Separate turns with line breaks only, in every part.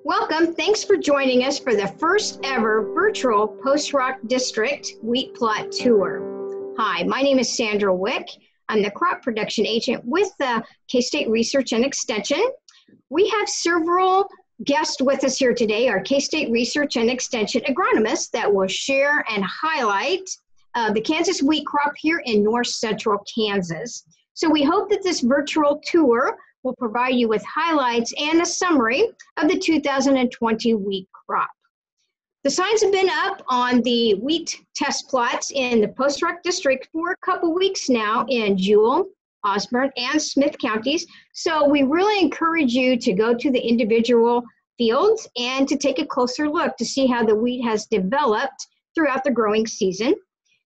Welcome. Thanks for joining us for the first ever virtual Post-Rock District Wheat Plot Tour. Hi, my name is Sandra Wick. I'm the crop production agent with the K-State Research and Extension. We have several guests with us here today, our K-State Research and Extension agronomists that will share and highlight the Kansas wheat crop here in north central Kansas. So we hope that this virtual tour will provide you with highlights and a summary of the 2020 wheat crop. The signs have been up on the wheat test plots in the Post-Rock District for a couple weeks now in Jewell, Osborne, and Smith counties. So we really encourage you to go to the individual fields and to take a closer look to see how the wheat has developed throughout the growing season.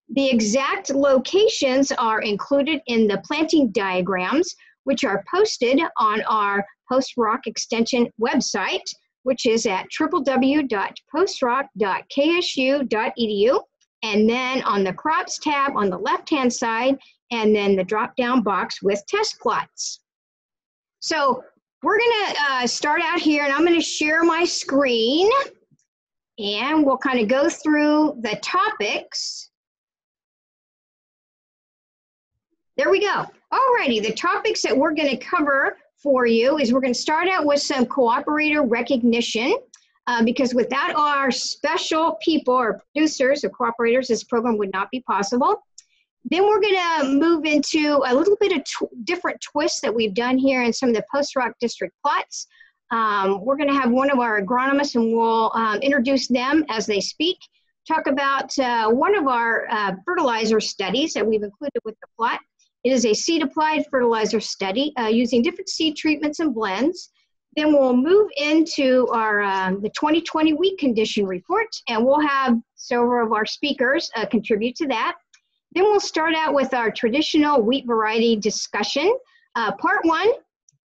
The exact locations are included in the planting diagrams, which are posted on our Post-Rock Extension website, which is at www.postrock.ksu.edu, and then on the crops tab on the left-hand side, and then the drop-down box with test plots. So we're gonna start out here, and I'm gonna share my screen, and we'll kind of go through the topics. There we go. Alrighty, the topics that we're going to cover for you is we're going to start out with some cooperator recognition because without our special people or producers or cooperators, this program would not be possible. Then we're going to move into a little bit of different twists that we've done here in some of the Post-Rock District plots. We're going to have one of our agronomists, and we'll introduce them as they speak. Talk about one of our fertilizer studies that we've included with the plot. It is a seed-applied fertilizer study using different seed treatments and blends. Then we'll move into our the 2020 wheat condition report, and we'll have several of our speakers contribute to that. Then we'll start out with our traditional wheat variety discussion, part one,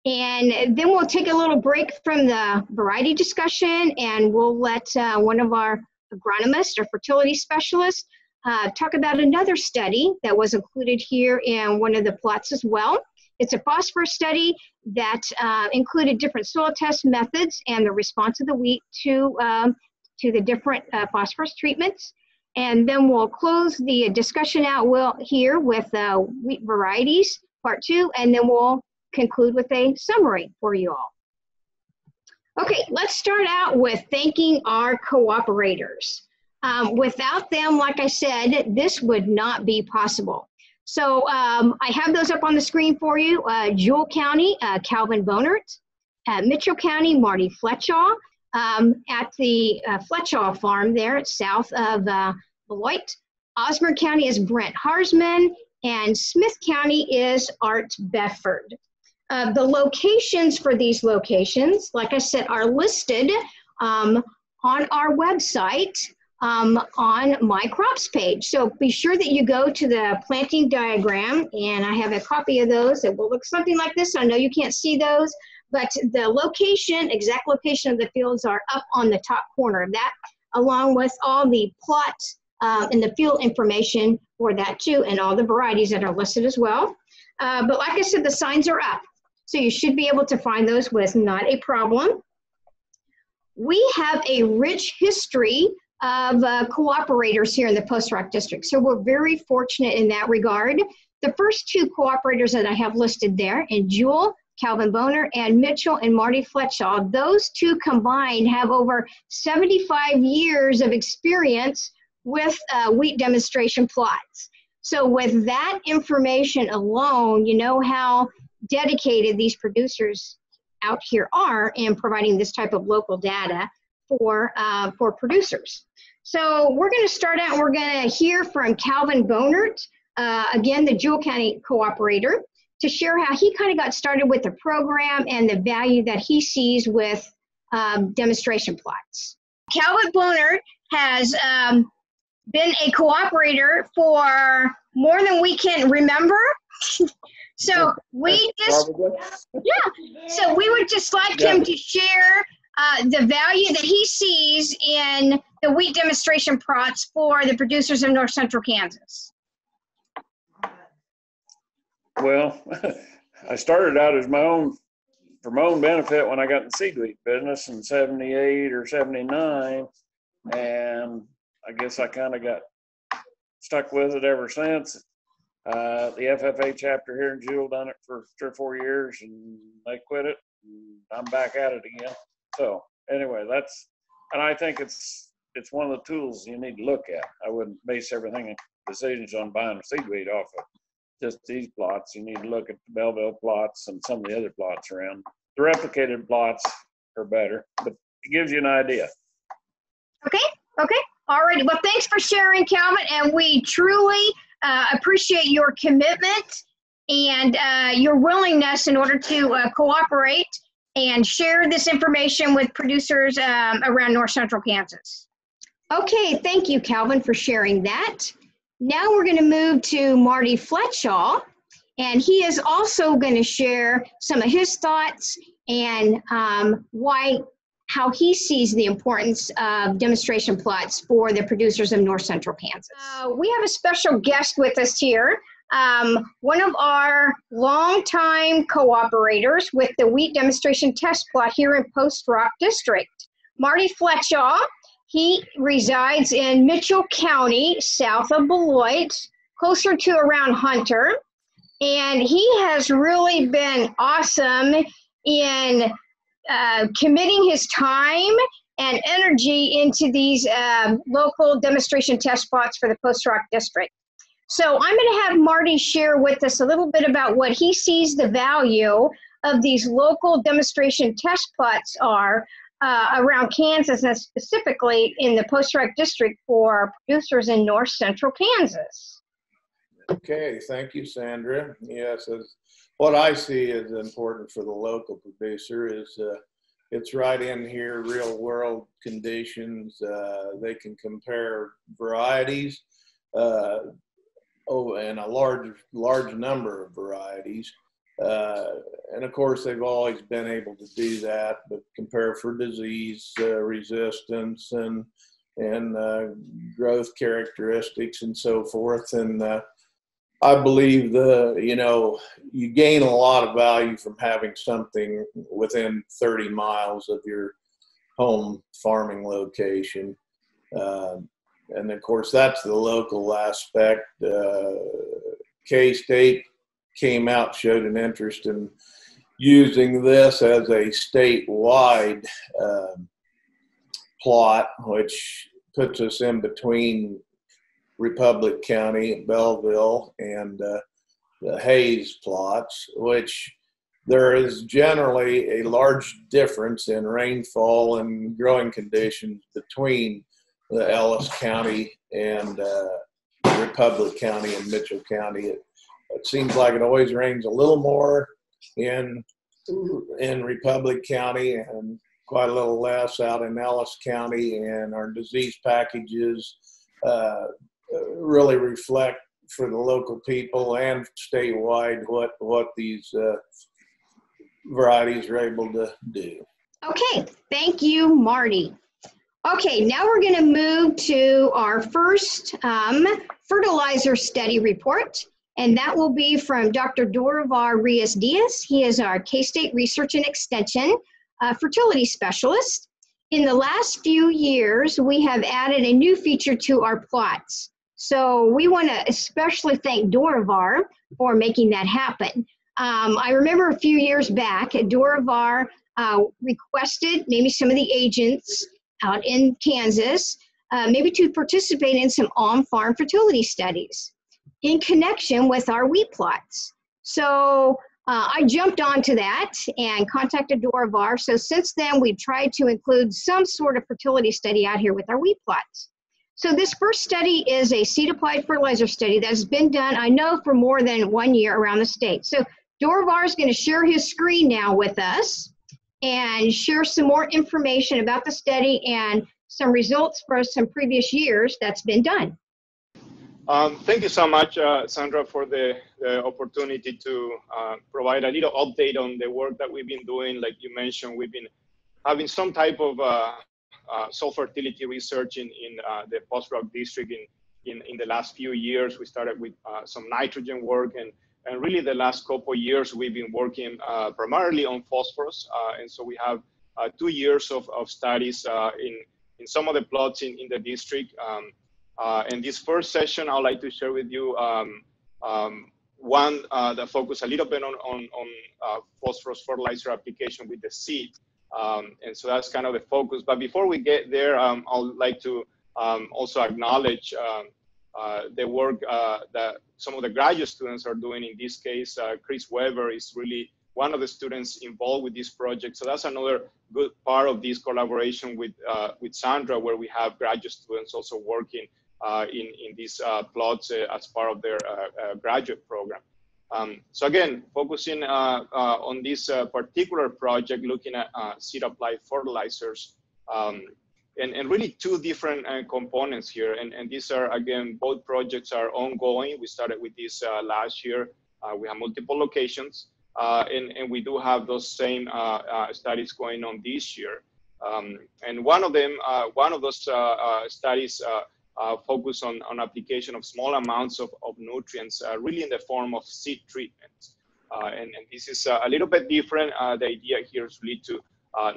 and then we'll take a little break from the variety discussion, and we'll let one of our agronomists or fertility specialists talk about another study that was included here in one of the plots as well. It's a phosphorus study that included different soil test methods and the response of the wheat to the different phosphorus treatments. And then we'll close the discussion out here with wheat varieties, part two, and then we'll conclude with a summary for you all. Okay, let's start out with thanking our cooperators. Without them, like I said, this would not be possible. So I have those up on the screen for you. Jewell County, Calvin Bohnert. Mitchell County, Marty Fletchall. At the Fletchall farm there, south of Beloit. Osborne County is Brent Harsman, and Smith County is Art Befford. The locations for these locations, like I said, are listed on our website. On my crops page. So be sure that you go to the planting diagram, and I have a copy of those that will look something like this. I know you can't see those, but the location, exact location of the fields are up on the top corner of that, along with all the plots and the field information for that too, and all the varieties that are listed as well. But like I said, the signs are up. So you should be able to find those with not a problem. We have a rich history of cooperators here in the Post-Rock District. So we're very fortunate in that regard. The first two cooperators that I have listed there in Jewell, Calvin Bohnert, and Mitchell and Marty Fletchall, those two combined have over 75 years of experience with wheat demonstration plots. So with that information alone, you know how dedicated these producers out here are in providing this type of local data for producers. So we're going to start out, we're going to hear from Calvin Bohnert, again, the Jewell County cooperator, to share how he kind of got started with the program and the value that he sees with demonstration plots. Calvin Bohnert has been a cooperator for more than we can remember. So we just, so we would just like him to share the value that he sees in the wheat demonstration plots for the producers of north central Kansas.
Well, I started out as my own for my own benefit, when I got in the seed wheat business in 78 or 79, and I guess I kind of got stuck with it ever since. The FFA chapter here in Jewel done it for 3 or 4 years, and they quit it, and I'm back at it again. So anyway, and I think it's one of the tools you need to look at. I wouldn't base everything decisions on buying a seed wheat off of just these plots. You need to look at the Belleville plots and some of the other plots around. The replicated plots are better, but it gives you an idea.
Okay. All right. Well, thanks for sharing, Calvin, and we truly appreciate your commitment and your willingness in order to cooperate and share this information with producers around north central Kansas. Okay, thank you, Calvin, for sharing that. Now we're going to move to Marty Fletchall, and he is also going to share some of his thoughts and how he sees the importance of demonstration plots for the producers of north central Kansas. We have a special guest with us here, one of our longtime cooperators with the wheat demonstration test plot here in Post Rock District, Marty Fletchall. He resides in Mitchell County, south of Beloit, closer to around Hunter, and he has really been awesome in committing his time and energy into these local demonstration test plots for the Post Rock District. So I'm going to have Marty share with us a little bit about what he sees the value of these local demonstration test plots are around Kansas, and specifically in the Post Rock District for producers in north central Kansas.
Okay, thank you, Sandra. Yes, what I see is important for the local producer is it's right in here, real world conditions. They can compare varieties, and a large number of varieties. And of course, they've always been able to do that, but compare for disease resistance and growth characteristics and so forth. And I believe you gain a lot of value from having something within 30 miles of your home farming location. And of course, that's the local aspect. K-State came out, showed an interest in using this as a statewide plot, which puts us in between Republic County, Belleville, and the Hayes plots, which there is generally a large difference in rainfall and growing conditions between the Ellis County and Republic County and Mitchell County. It seems like it always rains a little more in Republic County and quite a little less out in Ellis County, and our disease packages really reflect for the local people and statewide what these varieties are able to do.
Okay, thank you, Marty. Okay, now we're going to move to our first fertilizer study report, and that will be from Dr. Dorivar Ruiz Diaz. He is our K-State Research and Extension fertility specialist. In the last few years, we have added a new feature to our plots. So we want to especially thank Dorivar for making that happen. I remember a few years back, Dorivar requested maybe some of the agents out in Kansas, maybe to participate in some on-farm fertility studies in connection with our wheat plots. So I jumped onto that and contacted Dorivar. So since then, we've tried to include some sort of fertility study out here with our wheat plots. So this first study is a seed-applied fertilizer study that's been done, I know, for more than 1 year around the state. So Dorivar is going to share his screen now with us and share some more information about the study and some results for some previous years that's been done.
Thank you so much, Sandra, for the opportunity to provide a little update on the work that we've been doing. Like you mentioned, we've been having some type of soil fertility research in the Post Rock District in the last few years. We started with some nitrogen work, and And really the last couple of years, we've been working primarily on phosphorus. And so we have 2 years of studies in some of the plots in the district. In this first session, I'd like to share with you one that focus a little bit on phosphorus fertilizer application with the seed. And so that's kind of the focus. But before we get there, I'd like to also acknowledge the work that some of the graduate students are doing. In this case, Chris Weber is really one of the students involved with this project. So that's another good part of this collaboration with Sandra, where we have graduate students also working in these plots as part of their graduate program. So again, focusing on this particular project, looking at seed applied fertilizers, and really 2 different components here. And these are, again, both projects are ongoing. We started with this last year. We have multiple locations, and we do have those same studies going on this year. And one of them, one of those studies focus on application of small amounts of nutrients, really in the form of seed treatments. And this is a little bit different. The idea here is really to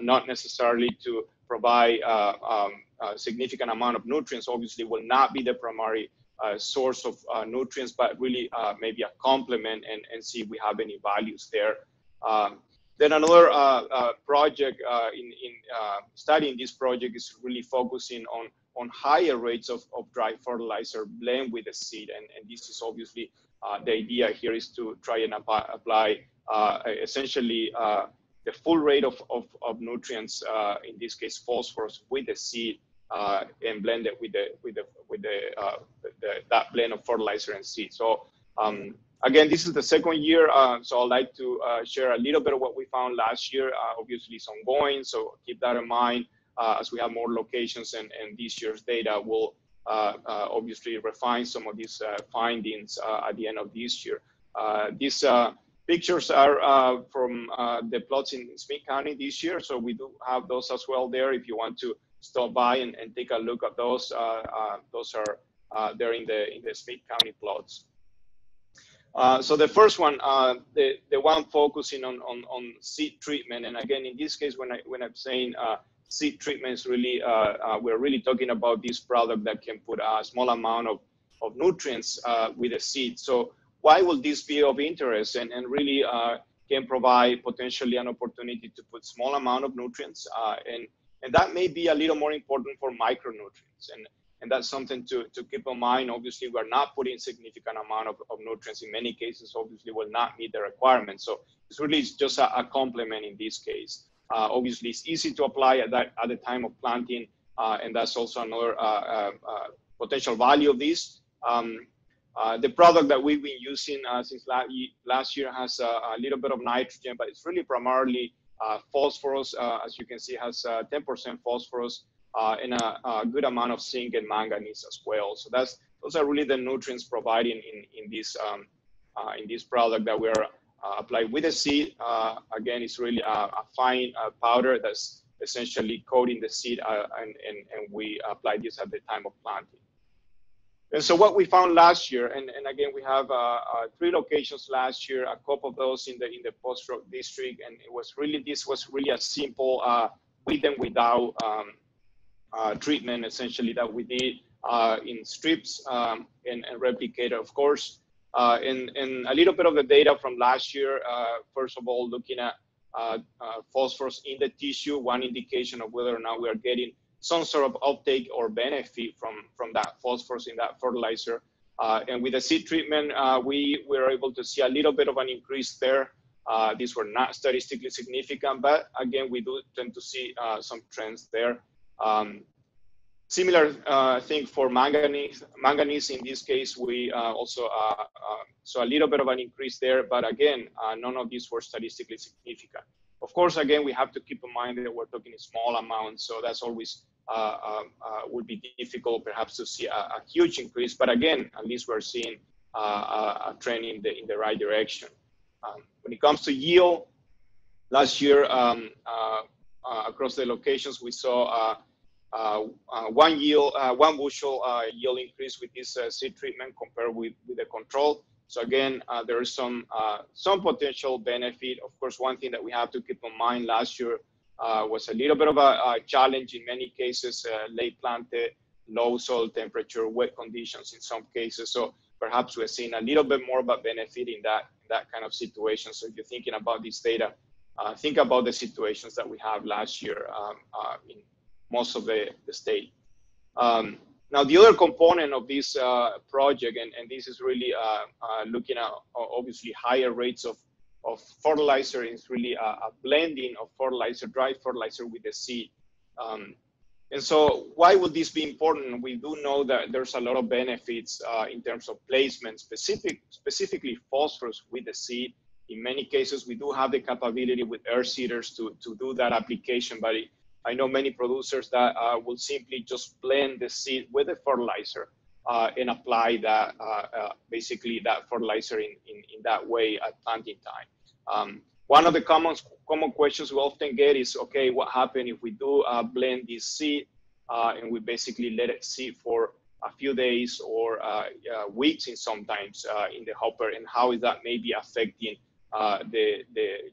not necessarily to provide a significant amount of nutrients. Obviously will not be the primary source of nutrients, but really maybe a complement and see if we have any values there. Then another project in studying this project is really focusing on higher rates of dry fertilizer blend with the seed. And this is obviously the idea here is to try and apply essentially the full rate of nutrients, in this case phosphorus, with the seed and blend it with that blend of fertilizer and seed. So again, this is the second year, so I'd like to share a little bit of what we found last year. Obviously it's ongoing, so keep that in mind. As we have more locations and this year's data, will obviously refine some of these findings at the end of this year. These pictures are from the plots in Smith County this year, so we do have those as well there. If you want to stop by and take a look at those, those are there in the Smith County plots. So the first one, the one focusing on seed treatment, and again, in this case, when I'm saying seed treatment is really, we're really talking about this product that can put a small amount of nutrients with the seed. So why will this be of interest and really can provide potentially an opportunity to put small amount of nutrients, and that may be a little more important for micronutrients, and that's something to keep in mind. Obviously, we're not putting significant amount of nutrients. In many cases, obviously, will not meet the requirements. So it's really just a complement in this case. Obviously, it's easy to apply at the time of planting, and that's also another potential value of this. The product that we've been using since last year has a little bit of nitrogen, but it's really primarily phosphorus. As you can see, has 10% phosphorus and a good amount of zinc and manganese as well. So those are really the nutrients providing in this product that we're applied with the seed. Again, it's really a fine powder that's essentially coating the seed, and we apply this at the time of planting. And so what we found last year, and again, we have 3 locations last year, a couple of those in the post-rock district, and this was really a simple with and without treatment, essentially, that we did in strips and replicator, of course. And a little bit of the data from last year, first of all, looking at phosphorus in the tissue, one indication of whether or not we are getting some sort of uptake or benefit from that phosphorus in that fertilizer. And with the seed treatment, we were able to see a little bit of an increase there. These were not statistically significant, but again, we do tend to see some trends there. Similar thing for manganese. Manganese, in this case, we also saw a little bit of an increase there, but again, none of these were statistically significant. Of course, again, we have to keep in mind that we're talking in small amounts, so that's always would be difficult perhaps to see a huge increase, but again, at least we're seeing a trend in the right direction. When it comes to yield, last year across the locations, we saw one bushel yield increase with this seed treatment compared with the control. So again, there is some potential benefit. Of course, one thing that we have to keep in mind last year was a little bit of a challenge in many cases, late planted, low soil temperature, wet conditions in some cases. So perhaps we're seeing a little bit more of a benefit in that kind of situation. So if you're thinking about this data, think about the situations that we have last year in most of the state. Now, the other component of this project, and this is really looking at obviously higher rates of fertilizer, is really a blending of fertilizer, dry fertilizer with the seed. And so why would this be important? We do know that there's a lot of benefits in terms of placement, specifically phosphorus with the seed. In many cases, we do have the capability with air seeders to do that application, but I know many producers that will simply just blend the seed with the fertilizer and apply that, basically that fertilizer in that way at planting time. One of the common questions we often get is, okay, what happens if we do blend this seed and we basically let it sit for a few days or weeks in sometimes in the hopper, and how is that maybe affecting the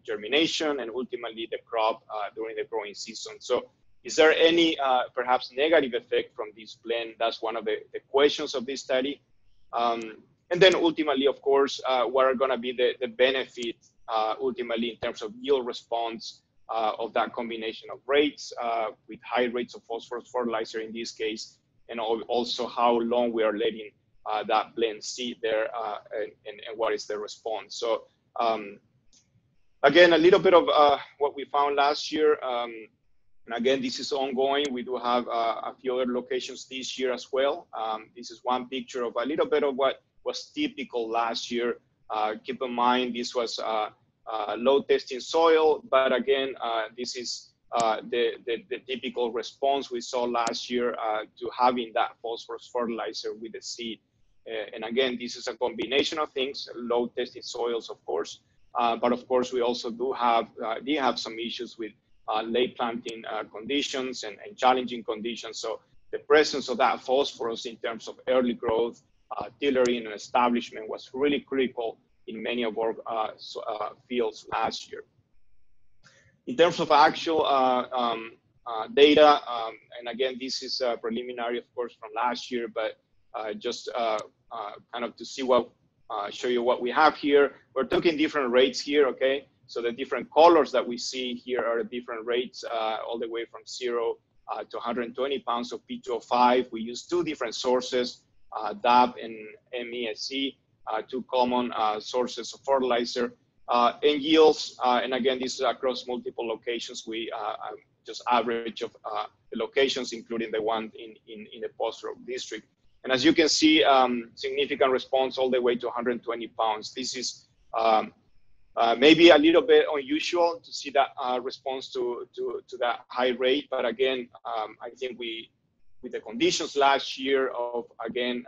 germination and ultimately the crop during the growing season? So is there any perhaps negative effect from this blend? That's one of the questions of this study. And then ultimately, of course, what are going to be the benefits ultimately in terms of yield response of that combination of rates with high rates of phosphorus fertilizer in this case, and also how long we are letting that blend sit there and what is the response. So again, a little bit of what we found last year. And again, this is ongoing. We do have a few other locations this year as well. This is one picture of a little bit of what was typical last year. Keep in mind, this was low testing soil, but again, this is the typical response we saw last year to having that phosphorus fertilizer with the seed. And again, this is a combination of things, low testing soils, of course, but of course, we also did have some issues with late planting conditions and challenging conditions. So the presence of that phosphorus in terms of early growth, tillering and establishment was really critical in many of our fields last year. In terms of actual data, and again, this is preliminary, of course, from last year, but just kind of to see show you what we have here. We're talking different rates here, okay? So the different colors that we see here are different rates, all the way from 0 to 120 pounds of P2O5. We use two different sources, DAP and MESC, two common sources of fertilizer. And yields, and again, this is across multiple locations. We just average of the locations, including the one in the Post-Rock district. And as you can see, significant response all the way to 120 pounds. This is maybe a little bit unusual to see that response to that high rate. But again, I think with the conditions last year of, again,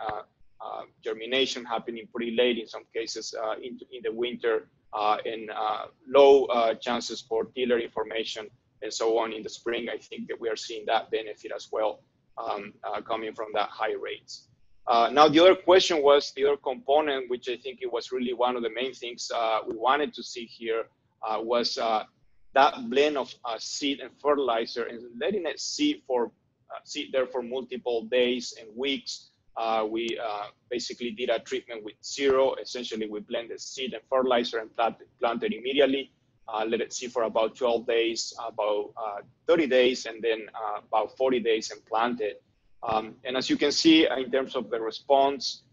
germination happening pretty late in some cases in the winter, and low chances for tiller formation and so on in the spring, I think that we are seeing that benefit as well coming from that high rates. Now, the other question was the other component, which I think it was really one of the main things we wanted to see here was that blend of seed and fertilizer and letting it sit there for multiple days and weeks. We basically did a treatment with 0. Essentially, we blended seed and fertilizer and planted immediately. Let it sit for about 12 days, about 30 days, and then about 40 days and planted. And as you can see, in terms of the response,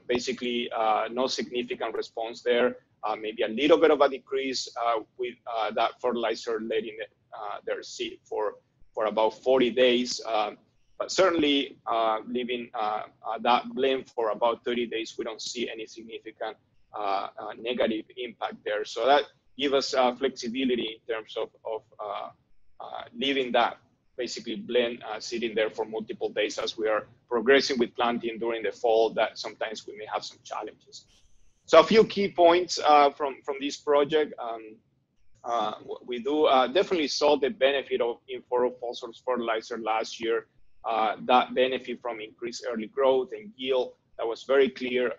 basically no significant response there. Maybe a little bit of a decrease with that fertilizer letting it their seed for about 40 days. But certainly leaving that blend for about 30 days, we don't see any significant negative impact there. So that gives us flexibility in terms of leaving that basically blend sitting there for multiple days as we are progressing with planting during the fall, that sometimes we may have some challenges. So a few key points from this project. We do definitely saw the benefit of phosphorus fertilizer last year. That benefit from increased early growth and yield that was very clear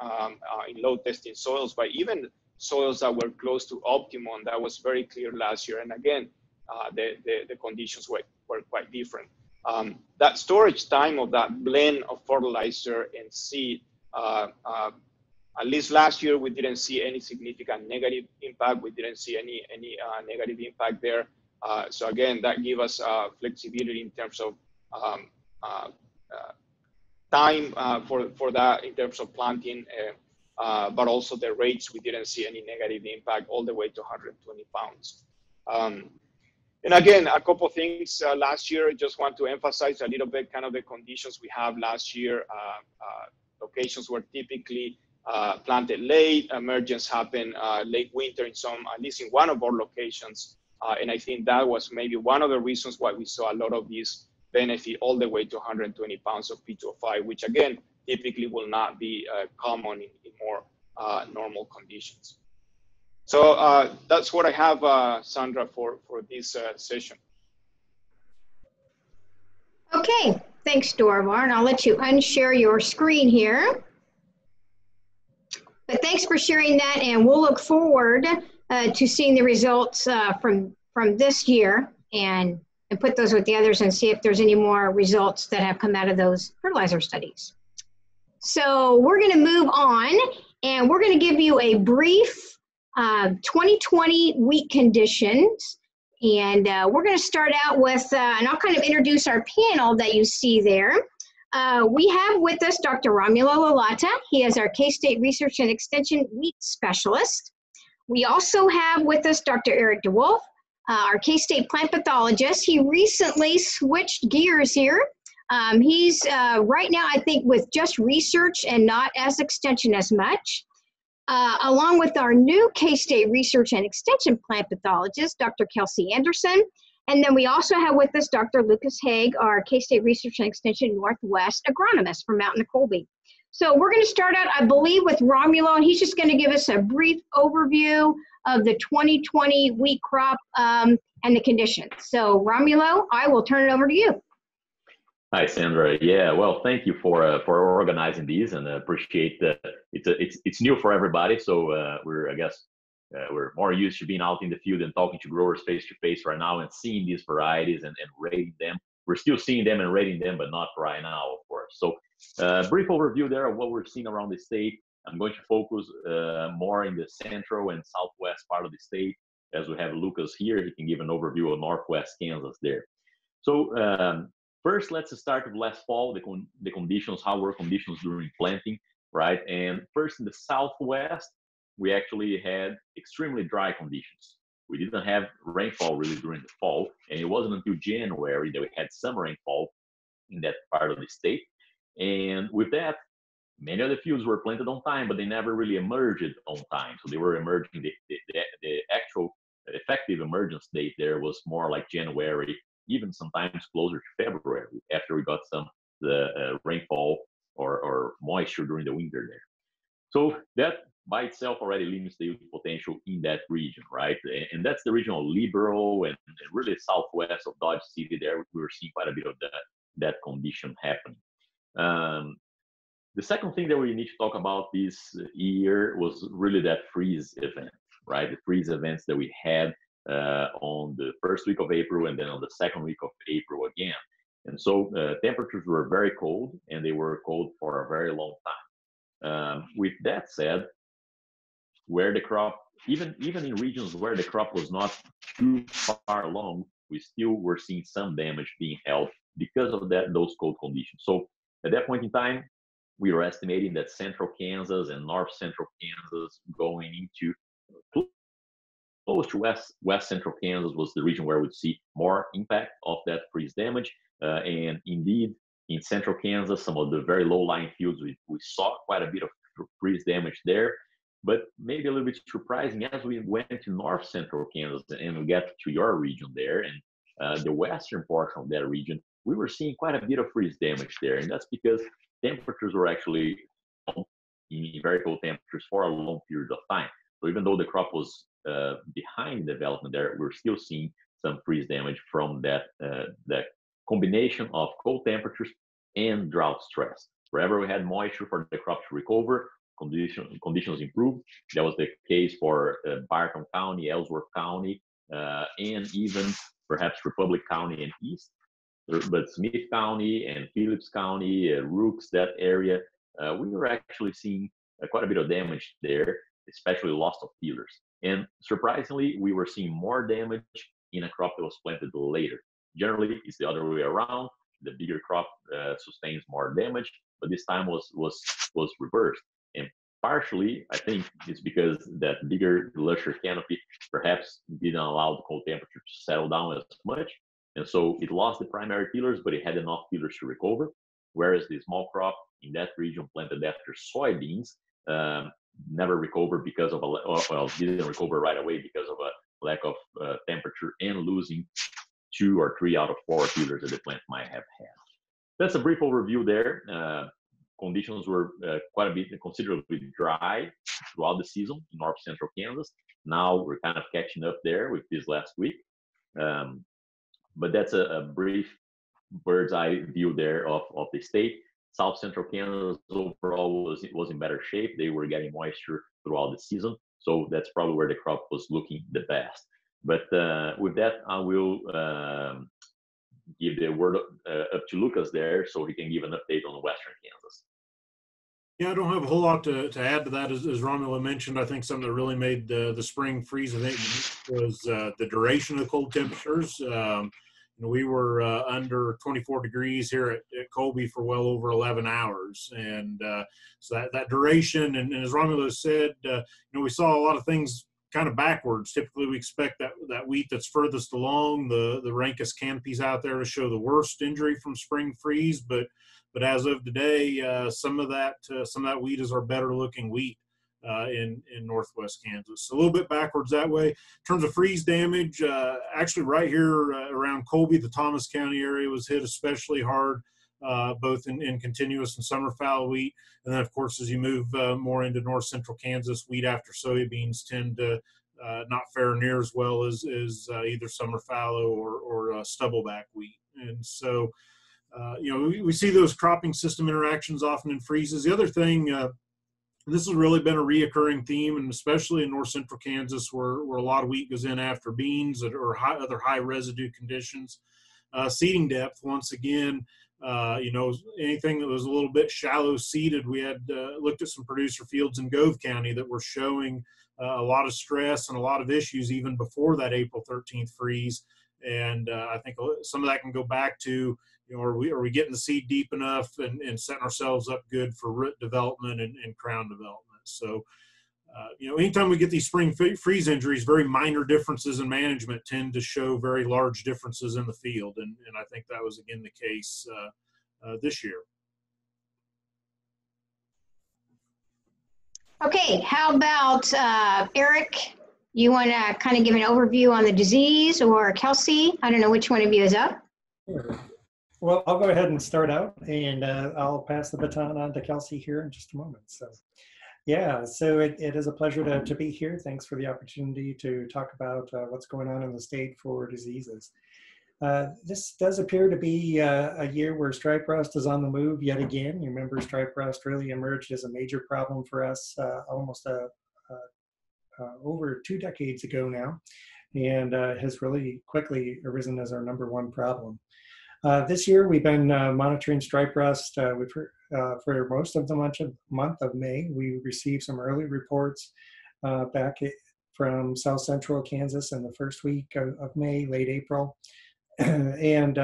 in low testing soils, but even soils that were close to optimum, that was very clear last year. And again, the conditions were quite different. That storage time of that blend of fertilizer and seed, at least last year, we didn't see any significant negative impact. We didn't see any negative impact there. So again, that gave us flexibility in terms of time for that, in terms of planting, but also the rates, we didn't see any negative impact all the way to 120 pounds. And again, a couple of things last year, I just want to emphasize a little bit kind of the conditions we have last year. Locations were typically planted late, emergence happened late winter in some, at least in one of our locations. And I think that was maybe one of the reasons why we saw a lot of these benefit all the way to 120 pounds of P2O5, which again, typically will not be common in more normal conditions. So that's what I have, Sandra, for this session.
Okay, thanks, Dorivar, and I'll let you unshare your screen here. But thanks for sharing that, and we'll look forward to seeing the results from this year and put those with the others and see if there's any more results that have come out of those fertilizer studies. So we're going to move on, and we're going to give you a brief 2020 wheat conditions. And we're going to start out with, and I'll kind of introduce our panel that you see there. We have with us Dr. Romulo Lollato. He is our K-State Research and Extension Wheat Specialist. We also have with us Dr. Erick De Wolf, our K-State Plant Pathologist. He recently switched gears here. He's right now, I think, with just research and not as extension as much. Along with our new K-State Research and Extension Plant Pathologist, Dr. Kelsey Andersen. And then we also have with us Dr. Lucas Haag, our K-State Research and Extension Northwest agronomist from Mountain of Colby. So we're going to start out, I believe, with Romulo, and he's just going to give us a brief overview of the 2020 wheat crop and the conditions. So Romulo, I will turn it over to you.
Hi, Sandra. Yeah, well, thank you for organizing these, and appreciate that it's new for everybody. So I guess we're more used to being out in the field and talking to growers face to face right now and seeing these varieties and rating them. We're still seeing them and rating them, but not right now, of course. So brief overview there of what we're seeing around the state. I'm going to focus more in the central and southwest part of the state. As we have Lucas here, he can give an overview of northwest Kansas there. So first, let's start with last fall, the conditions, how were conditions during planting, right? And first in the southwest, we actually had extremely dry conditions. We didn't have rainfall really during the fall, and it wasn't until January that we had some rainfall in that part of the state. And with that, many of the fields were planted on time, but they never really emerged on time. So they were emerging, the actual effective emergence date there was more like January, even sometimes closer to February, after we got some the rainfall or moisture during the winter there. So that by itself already limits the yield potential in that region, right? And that's the region of Liberal and really southwest of Dodge City there. We were seeing quite a bit of that condition happening. The second thing that we need to talk about this year was really that freeze event, right? The freeze events that we had on the first week of April and then on the second week of April again. And so temperatures were very cold, and they were cold for a very long time. With that said, where the crop, even in regions where the crop was not too far along, we still were seeing some damage being held because of those cold conditions. So at that point in time, we were estimating that central Kansas and north central Kansas going into close to west central Kansas was the region where we'd see more impact of that freeze damage. And indeed, in central Kansas, some of the very low-lying fields, we saw quite a bit of freeze damage there. But maybe a little bit surprising, as we went to north central Kansas and we get to your region there, and the western portion of that region, we were seeing quite a bit of freeze damage there. And that's because temperatures were actually in very cold temperatures for a long period of time. So even though the crop was behind development there, we're still seeing some freeze damage from that combination of cold temperatures and drought stress. wherever we had moisture for the crop to recover, conditions improved. That was the case for Barton County, Ellsworth County, and even perhaps Republic County and East. But Smith County and Phillips County, Rooks, that area, we were actually seeing quite a bit of damage there, especially loss of peelers. And surprisingly, we were seeing more damage in a crop that was planted later. Generally, it's the other way around. The bigger crop sustains more damage, but this time was reversed. And partially, I think it's because that bigger, lusher canopy perhaps didn't allow the cold temperature to settle down as much. And so it lost the primary peelers, but it had enough peelers to recover. Whereas the small crop in that region planted after soybeans never recovered because of didn't recover right away because of a lack of temperature and losing 2 or 3 out of 4 peelers that the plant might have had. That's a brief overview there. Conditions were quite a bit considerably dry throughout the season in north central Kansas. Now we're kind of catching up there with this last week. But that's a brief bird's eye view there of the state. South central Kansas overall was in better shape. They were getting moisture throughout the season. So that's probably where the crop was looking the best. But with that, I will give the word up to Lucas there so he can give an update on western Kansas.
Yeah, I don't have a whole lot to add to that. As Romulo mentioned, I think something that really made the spring freeze event was the duration of the cold temperatures. We were under 24 degrees here at Colby for well over 11 hours. And so that duration, and as Romulo said, we saw a lot of things kind of backwards. Typically, we expect that wheat that's furthest along, the rankest canopies out there to show the worst injury from spring freeze. But as of today, some of that wheat is our better looking wheat in northwest Kansas. So a little bit backwards that way. In terms of freeze damage, actually right here around Colby, the Thomas County area was hit especially hard, both in continuous and summer fallow wheat. And then, of course, as you move more into north central Kansas, wheat after soybeans tend to not fare near as well as either summer fallow or stubbleback wheat. And so, we see those cropping system interactions often in freezes. The other thing, this has really been a reoccurring theme, and especially in north central Kansas where a lot of wheat goes in after beans or other high residue conditions. Seeding depth, once again, anything that was a little bit shallow seeded, we had looked at some producer fields in Gove County that were showing a lot of stress and a lot of issues even before that April 13th freeze. And I think some of that can go back to, are we getting the seed deep enough and setting ourselves up good for root development and crown development. So, anytime we get these spring freeze injuries, very minor differences in management tend to show very large differences in the field. And I think that was, again, the case this year.
Okay, how about Eric? You want to kind of give an overview on the disease, or Kelsey? I don't know which one of you is up.
Sure. Well, I'll go ahead and start out, and I'll pass the baton on to Kelsey here in just a moment. So, yeah, so it is a pleasure to be here. Thanks for the opportunity to talk about what's going on in the state for diseases. This does appear to be a year where stripe rust is on the move yet again. You remember stripe rust really emerged as a major problem for us almost over 2 decades ago now, and has really quickly arisen as our #1 problem. This year, we've been monitoring stripe rust for most of the month of May. We received some early reports back from south central Kansas in the first week of May, late April. And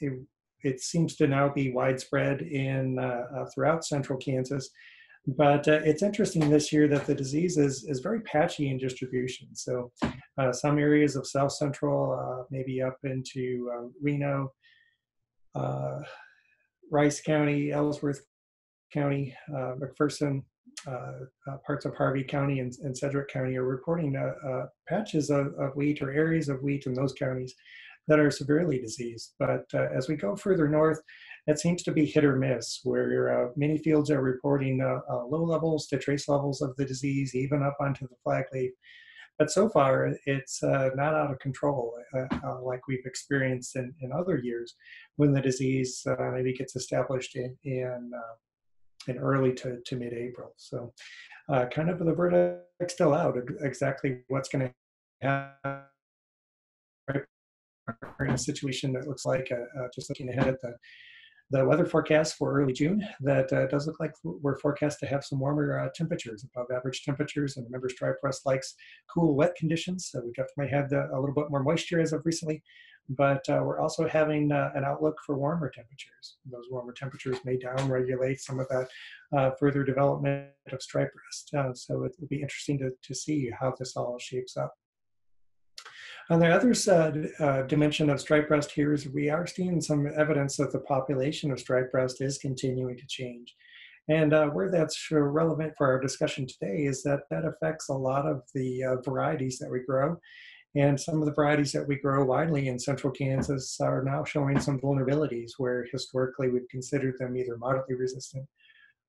it seems to now be widespread throughout central Kansas. But it's interesting this year that the disease is very patchy in distribution. So some areas of south central, maybe up into Reno, Rice County, Ellsworth County, McPherson, parts of Harvey County and Sedgwick County are reporting patches of wheat or areas of wheat in those counties that are severely diseased. But as we go further north, it seems to be hit or miss, where many fields are reporting low levels to trace levels of the disease, even up onto the flagleaf. But so far, it's not out of control like we've experienced in other years when the disease maybe gets established in early to mid-April. So kind of the verdict still out exactly what's going to happen. We're in a situation that looks like, just looking ahead at the weather forecast for early June, that does look like we're forecast to have some warmer temperatures, above average temperatures. And remember, stripe rust likes cool, wet conditions, so we definitely had a little bit more moisture as of recently. But we're also having an outlook for warmer temperatures. Those warmer temperatures may downregulate some of that further development of stripe rust. So it will be interesting to see how this all shapes up. On the other dimension of stripe rust here is we are seeing some evidence that the population of stripe rust is continuing to change. And where that's relevant for our discussion today is that affects a lot of the varieties that we grow. And some of the varieties that we grow widely in central Kansas are now showing some vulnerabilities where historically we've considered them either moderately resistant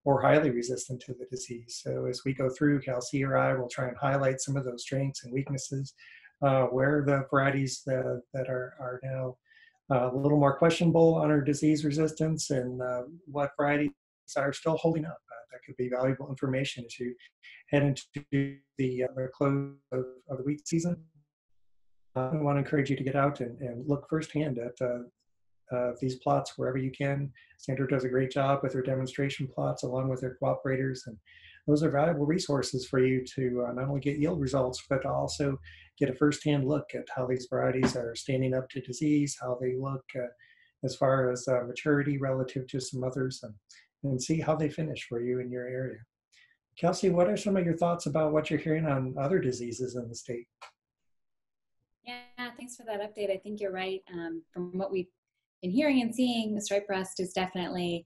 or highly resistant to the disease. So as we go through, Kelsey or I will try and highlight some of those strengths and weaknesses, where the varieties that are now a little more questionable on our disease resistance, and what varieties are still holding up. That could be valuable information as you head into the close of the wheat season. I want to encourage you to get out and look firsthand at these plots wherever you can. Sandra does a great job with her demonstration plots along with her cooperators, and those are valuable resources for you to not only get yield results, but to also get a firsthand look at how these varieties are standing up to disease, how they look as far as maturity relative to some others, and see how they finish for you in your area. Kelsey, what are some of your thoughts about what you're hearing on other diseases in the state?
Yeah, thanks for that update. I think you're right. From what we've been hearing and seeing, the stripe rust is definitely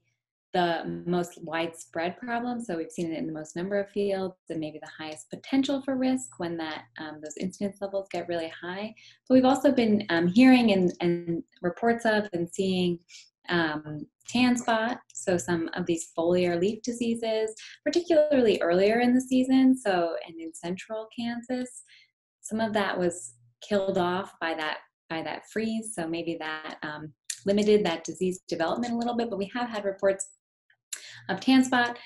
the most widespread problem. So we've seen it in the most number of fields and maybe the highest potential for risk when that those incidence levels get really high. But we've also been hearing and reports of and seeing tan spot, so some of these foliar leaf diseases, particularly earlier in the season. So, and in central Kansas, some of that was killed off by that freeze. So maybe that limited that disease development a little bit, but we have had reports of tan spot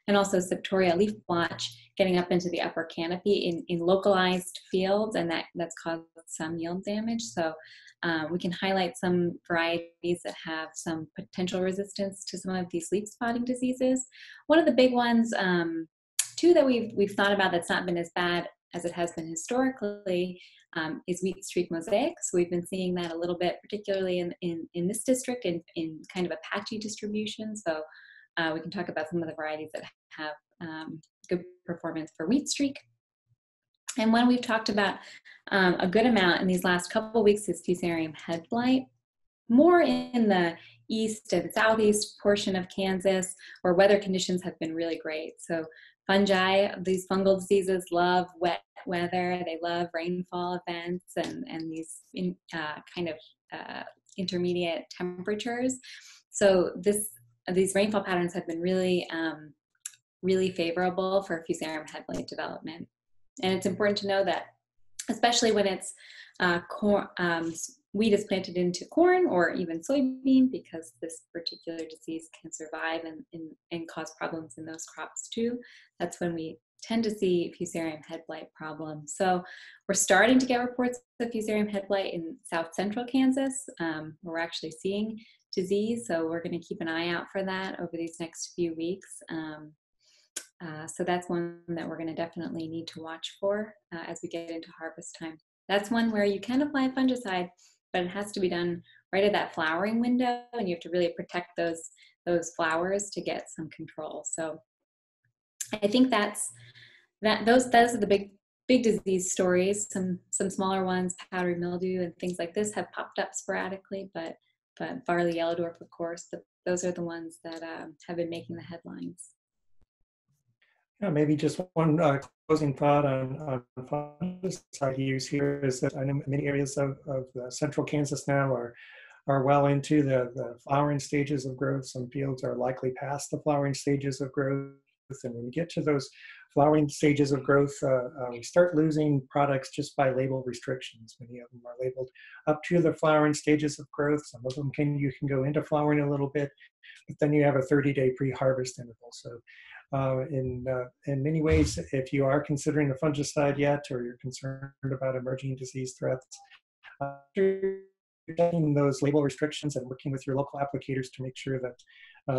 and also septoria leaf blotch getting up into the upper canopy in localized fields, and that's caused some yield damage. So we can highlight some varieties that have some potential resistance to some of these leaf spotting diseases. One of the big ones, too, that we've thought about that's not been as bad as it has been historically, is wheat streak mosaic. So we've been seeing that a little bit, particularly in this district in kind of a patchy distribution. So we can talk about some of the varieties that have good performance for wheat streak. And one we've talked about a good amount in these last couple of weeks is Fusarium head blight, more in the east and southeast portion of Kansas, where weather conditions have been really great. So fungi, these fungal diseases love wet weather. They love rainfall events and these kind of intermediate temperatures. So these rainfall patterns have been really, really favorable for Fusarium head blight development. And it's important to know that, especially when it's wheat is planted into corn or even soybean, because this particular disease can survive and cause problems in those crops too. That's when we tend to see Fusarium head blight problems. So we're starting to get reports of Fusarium head blight in south central Kansas. We're actually seeing disease, so we're going to keep an eye out for that over these next few weeks. So that's one that we're going to definitely need to watch for as we get into harvest time. That's one where you can apply fungicide, but it has to be done right at that flowering window, and you have to really protect those flowers to get some control. So I think those are the big disease stories. Some smaller ones, powdery mildew and things like this, have popped up sporadically, but barley yellow dwarf, of course, those are the ones that have been making the headlines.
Yeah, maybe just one closing thought on fungicide use here is that I know many areas of central Kansas now are well into the flowering stages of growth. Some fields are likely past the flowering stages of growth. And when we get to those flowering stages of growth, we start losing products just by label restrictions. Many of them are labeled up to the flowering stages of growth. Some of them you can go into flowering a little bit, but then you have a 30-day pre-harvest interval. So in many ways, if you are considering a fungicide yet, or you're concerned about emerging disease threats, checking those label restrictions and working with your local applicators to make sure that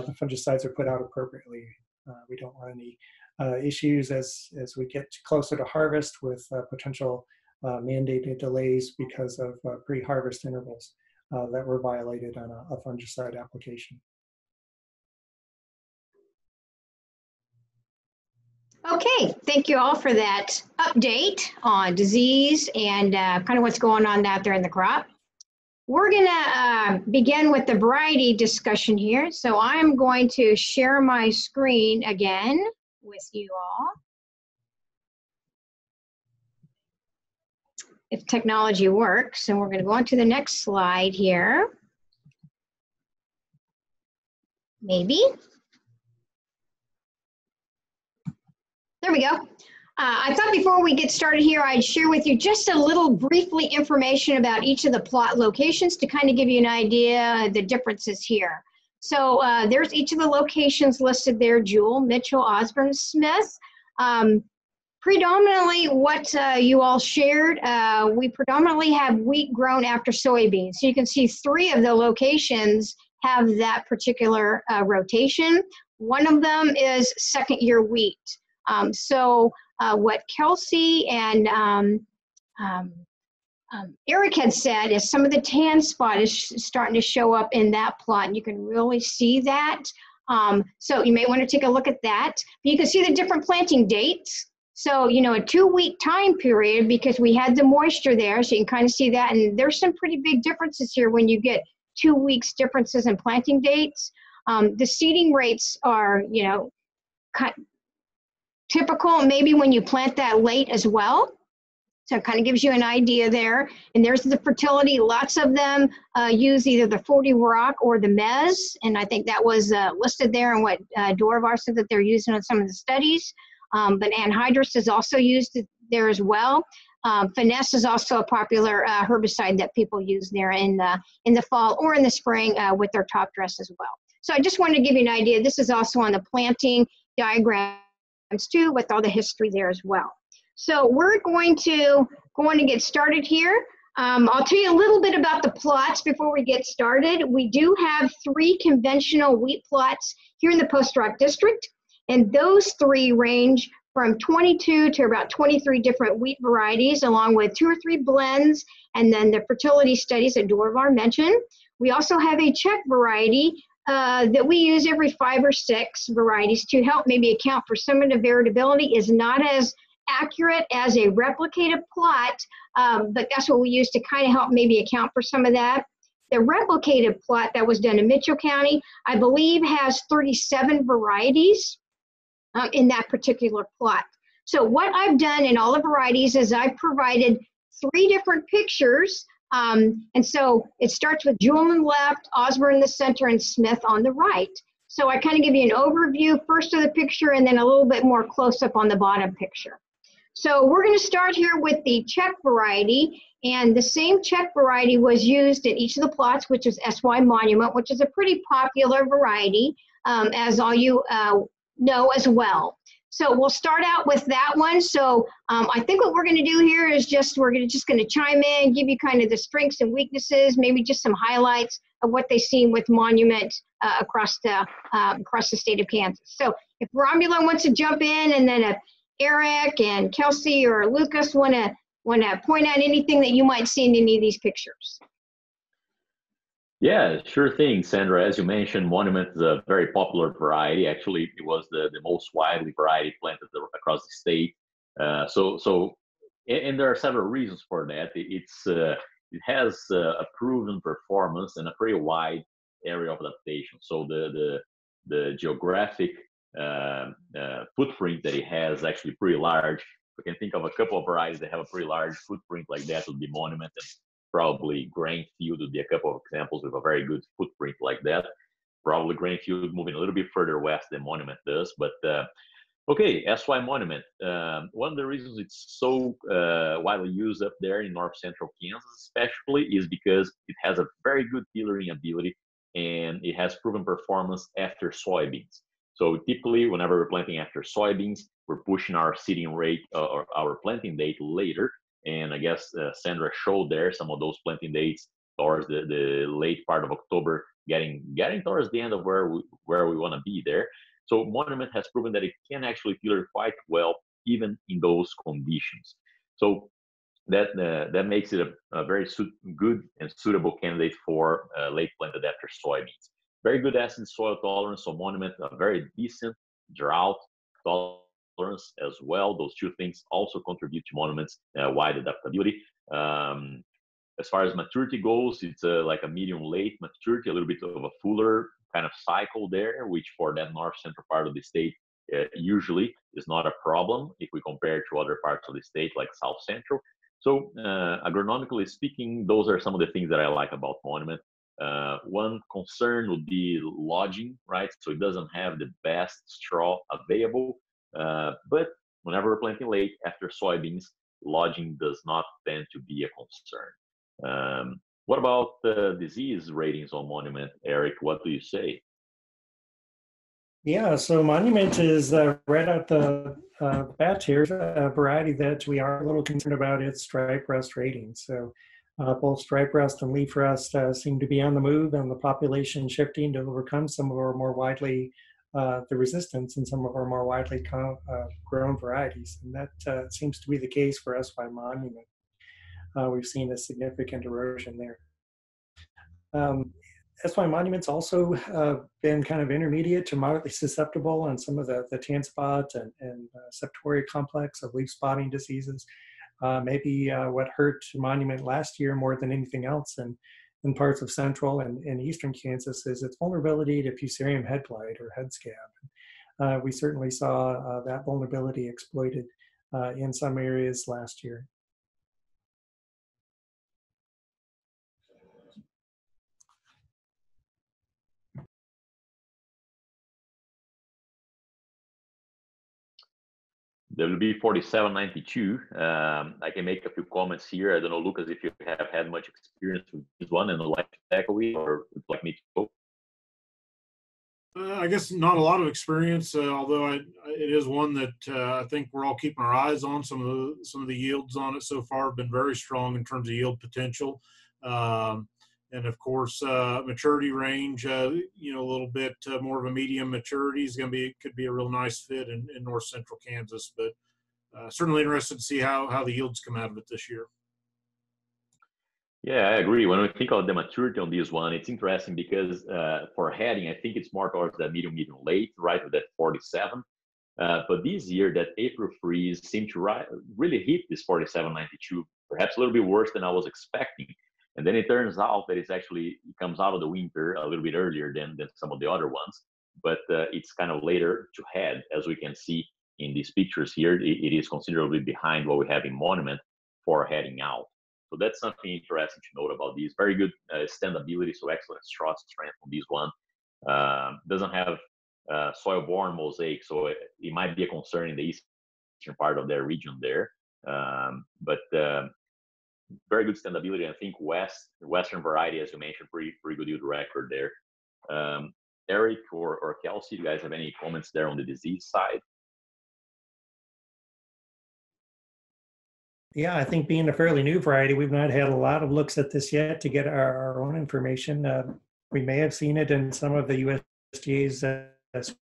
the fungicides are put out appropriately. We don't want any issues as we get closer to harvest with potential mandated delays because of pre-harvest intervals that were violated on a fungicide application.
Okay, thank you all for that update on disease and kind of what's going on out there in the crop. We're gonna begin with the variety discussion here. So I'm going to share my screen again with you all. If technology works, and we're gonna go on to the next slide here. Maybe. There we go. I thought before we get started here, I'd share with you just a little briefly information about each of the plot locations to kind of give you an idea of the differences here. So there's each of the locations listed there: Jewel, Mitchell, Osborne, Smith. Predominantly what you all shared, we predominantly have wheat grown after soybeans. So you can see 3 of the locations have that particular rotation. One of them is second-year wheat. What Kelsey and Eric had said is some of the tan spot is starting to show up in that plot, and you can really see that. So you may want to take a look at that. But you can see the different planting dates. So, you know, a 2-week time period, because we had the moisture there, so you can kind of see that. And there's some pretty big differences here when you get 2 weeks differences in planting dates. The seeding rates are, you know, typical maybe when you plant that late as well. So it kind of gives you an idea there. And there's the fertility. Lots of them use either the 40 rock or the mez. And I think that was listed there in what Dorivar said that they're using on some of the studies. But anhydrous is also used there as well. Finesse is also a popular herbicide that people use there in the fall or in the spring with their top dress as well. So I just wanted to give you an idea. This is also on the planting diagrams too, with all the history there as well. So we're going to get started here. I'll tell you a little bit about the plots before we get started. We do have 3 conventional wheat plots here in the Post-Rock District, and those 3 range from 22 to about 23 different wheat varieties, along with 2 or 3 blends, and then the fertility studies that Dorivar mentioned. We also have a Czech variety that we use every 5 or 6 varieties to help maybe account for some of the variability. Is not as accurate as a replicated plot, but that's what we use to kind of help maybe account for some of that. The replicated plot that was done in Mitchell County, I believe, has 37 varieties in that particular plot. So what I've done in all the varieties is I've provided 3 different pictures. And so it starts with Jewel on the left, Osborne in the center, and Smith on the right. So I kind of give you an overview first of the picture and then a little bit more close up on the bottom picture. So we're going to start here with the Czech variety, and the same Czech variety was used in each of the plots, which is SY Monument, which is a pretty popular variety, as all you know as well. So we'll start out with that one. So I think what we're going to do here is we're just going to chime in, give you kind of the strengths and weaknesses, maybe just some highlights of what they've seen with Monument across the state of Kansas. So if Romulo wants to jump in, and then if Eric and Kelsey or Lucas want to point out anything that you might see in any of these pictures.
Yeah, sure thing, Sandra. As you mentioned, Monument is a very popular variety. Actually, it was the most widely variety planted across the state. And there are several reasons for that. It has a proven performance and a pretty wide area of adaptation. So the geographic footprint that it has is actually pretty large. We can think of a couple of varieties that have a pretty large footprint like that. Would be Monument, and probably Grainfield would be a couple of examples with a very good footprint like that. Probably Grainfield moving a little bit further west than Monument does, but Okay, SY Monument. One of the reasons it's so widely used up there in north central Kansas, especially, is because it has a very good tillering ability and it has proven performance after soybeans. So typically, whenever we're planting after soybeans, we're pushing our seeding rate or our planting date later. And I guess Sandra showed there some of those planting dates towards the late part of October, getting towards the end of where we want to be there. So Monument has proven that it can actually tiller quite well, even in those conditions. So that makes it a very good and suitable candidate for late planted after soybeans. Very good acid soil tolerance, so Monument, a very decent drought tolerance as well. Those two things also contribute to Monument's wide adaptability. As far as maturity goes, it's like a medium late maturity, a little bit of a fuller kind of cycle there, which for that north central part of the state usually is not a problem if we compare to other parts of the state like south central. So agronomically speaking, those are some of the things that I like about Monument. One concern would be lodging, right? So it doesn't have the best straw available, but whenever we're planting late after soybeans, lodging does not tend to be a concern. What about the disease ratings on Monument, Eric? What do you say?
Yeah, so Monument is right out the bat here, a variety that we are a little concerned about its stripe rust ratings. So both stripe rust and leaf rust seem to be on the move, and the population shifting to overcome some of our more widely, the resistance in some of our more widely grown varieties. And that seems to be the case for SY Monument. We've seen a significant erosion there. SY Monument's also been kind of intermediate to moderately susceptible on some of the tan spot and septoria complex of leaf spotting diseases. Maybe what hurt Monument last year more than anything else in parts of central and eastern Kansas is its vulnerability to fusarium head blight or head scab. We certainly saw that vulnerability exploited in some areas last year.
WB 4792. I can make a few comments here. I don't know, Lucas, if you have had much experience with this one and would like to tackle it, or would like me to go?
I guess not a lot of experience, although it is one that I think we're all keeping our eyes on. Some of the yields on it so far have been very strong in terms of yield potential. And of course, maturity range, a little bit more of a medium maturity could be a real nice fit in north central Kansas. But certainly interested to see how the yields come out of it this year.
Yeah, I agree. When we think of the maturity on this one, it's interesting because for heading, I think it's more towards that medium late, right, with that 47. But this year, that April freeze seemed to really hit this 47.92, perhaps a little bit worse than I was expecting. And then it turns out that it comes out of the winter a little bit earlier than some of the other ones, but it's kind of later to head. As we can see in these pictures here, it is considerably behind what we have in Monument for heading out. So that's something interesting to note about these. Very good standability, so excellent straw strength on this one. Doesn't have soil-borne mosaic, so it might be a concern in the eastern part of their region there. But very good standability. I think Western variety, as you mentioned, pretty good yield record there. Eric or Kelsey, do you guys have any comments there on the disease side?
Yeah, I think being a fairly new variety, we've not had a lot of looks at this yet to get our own information. We may have seen it in some of the USDA's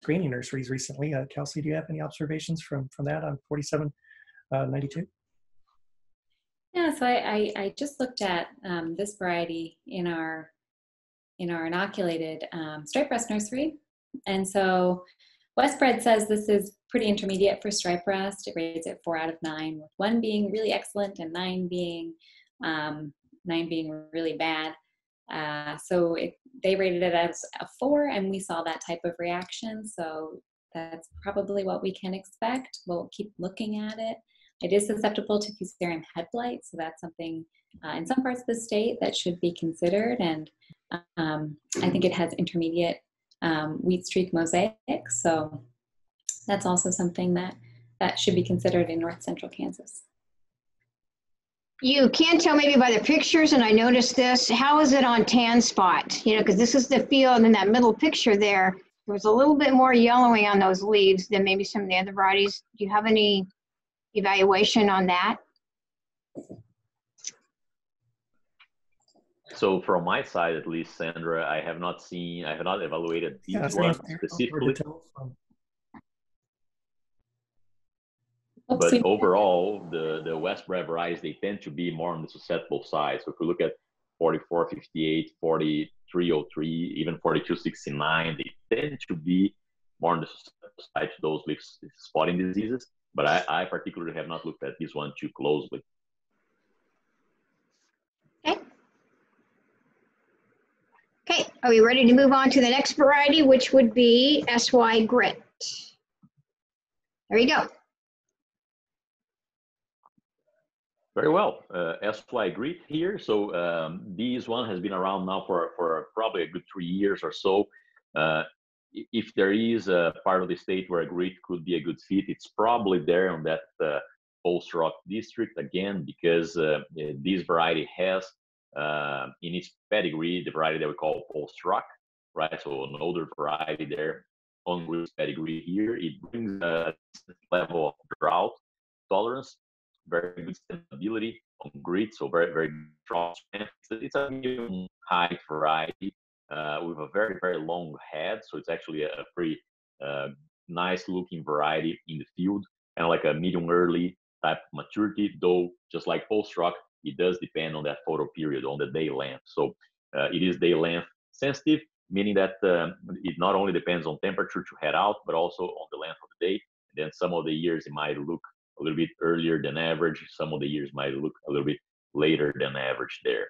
screening nurseries recently. Kelsey, do you have any observations from that on 4792?
Yeah, so I just looked at this variety in our inoculated stripe rust nursery, and so Westbred says this is pretty intermediate for stripe rust. It rates it 4 out of 9, with 1 being really excellent and 9 being really bad. So they rated it as a 4, and we saw that type of reaction. So that's probably what we can expect. We'll keep looking at it. It is susceptible to fusarium head blight, so that's something in some parts of the state that should be considered. And I think it has intermediate wheat streak mosaic, so that's also something that should be considered in north central Kansas.
You can tell maybe by the pictures, and I noticed this, how is it on tan spot? You know, because this is the field, and in that middle picture there was a little bit more yellowing on those leaves than maybe some of the other varieties. Do you have any evaluation on that?
So from my side, at least, Sandra, I have not evaluated these ones specifically. But overall, the West Bred varieties, they tend to be more on the susceptible side. So if we look at 4458, 4303, even 4269, they tend to be more on the susceptible side to those leaf spotting diseases. But I particularly have not looked at this one too closely.
Okay. Okay, are we ready to move on to the next variety, which would be SY Grit? There you go.
Very well. SY Grit here. So this one has been around now for probably a good 3 years or so. If there is a part of the state where a grit could be a good fit, it's probably there on that post-rock district, again, because this variety has in its pedigree the variety that we call post-rock, right? So an older variety there on grit pedigree here. It brings a level of drought tolerance, very good stability on grit, so very, very strong strength. It's a medium height variety with a very, very long head. So it's actually a pretty nice looking variety in the field, and like a medium early type of maturity, though just like post-rock, it does depend on that photo period, on the day length. So it is day length sensitive, meaning that it not only depends on temperature to head out, but also on the length of the day. And then some of the years it might look a little bit earlier than average. Some of the years might look a little bit later than average there.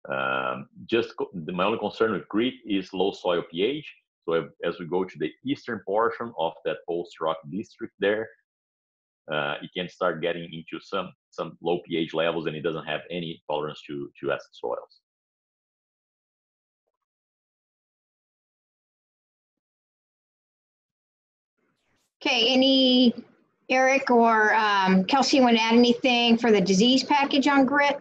My only concern with grit is low soil pH. So as we go to the eastern portion of that post-rock district there, it can start getting into some low pH levels, and it doesn't have any tolerance to acid soils.
Okay, any Eric or Kelsey want to add anything for the disease package on grit?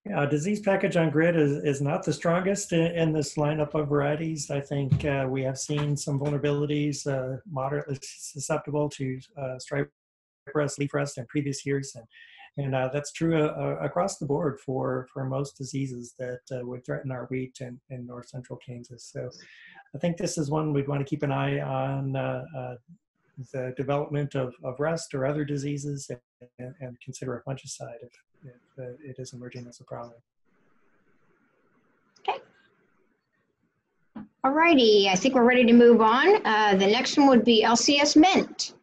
Yeah, disease package on grit is not the strongest in this lineup of varieties. I think we have seen some vulnerabilities, moderately susceptible to stripe rust, leaf rust in previous years. And that's true across the board for most diseases that would threaten our wheat in north central Kansas. So I think this is one we'd want to keep an eye on the development of rust or other diseases and consider a fungicide if it is emerging as a problem.
Okay. All righty, I think we're ready to move on. The next one would be LCS Mint.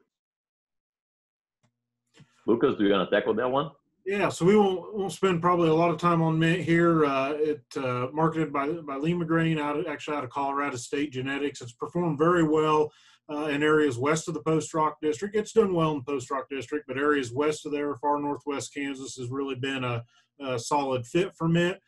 Lucas, do you want to tackle that one?
Yeah, so we won't spend probably a lot of time on Mint here. It's marketed by Lima Grain, out of Colorado State Genetics. It's performed very well in areas west of the Post-Rock District. It's done well in the Post-Rock District, but areas west of there, far northwest Kansas, has really been a solid fit for Mint.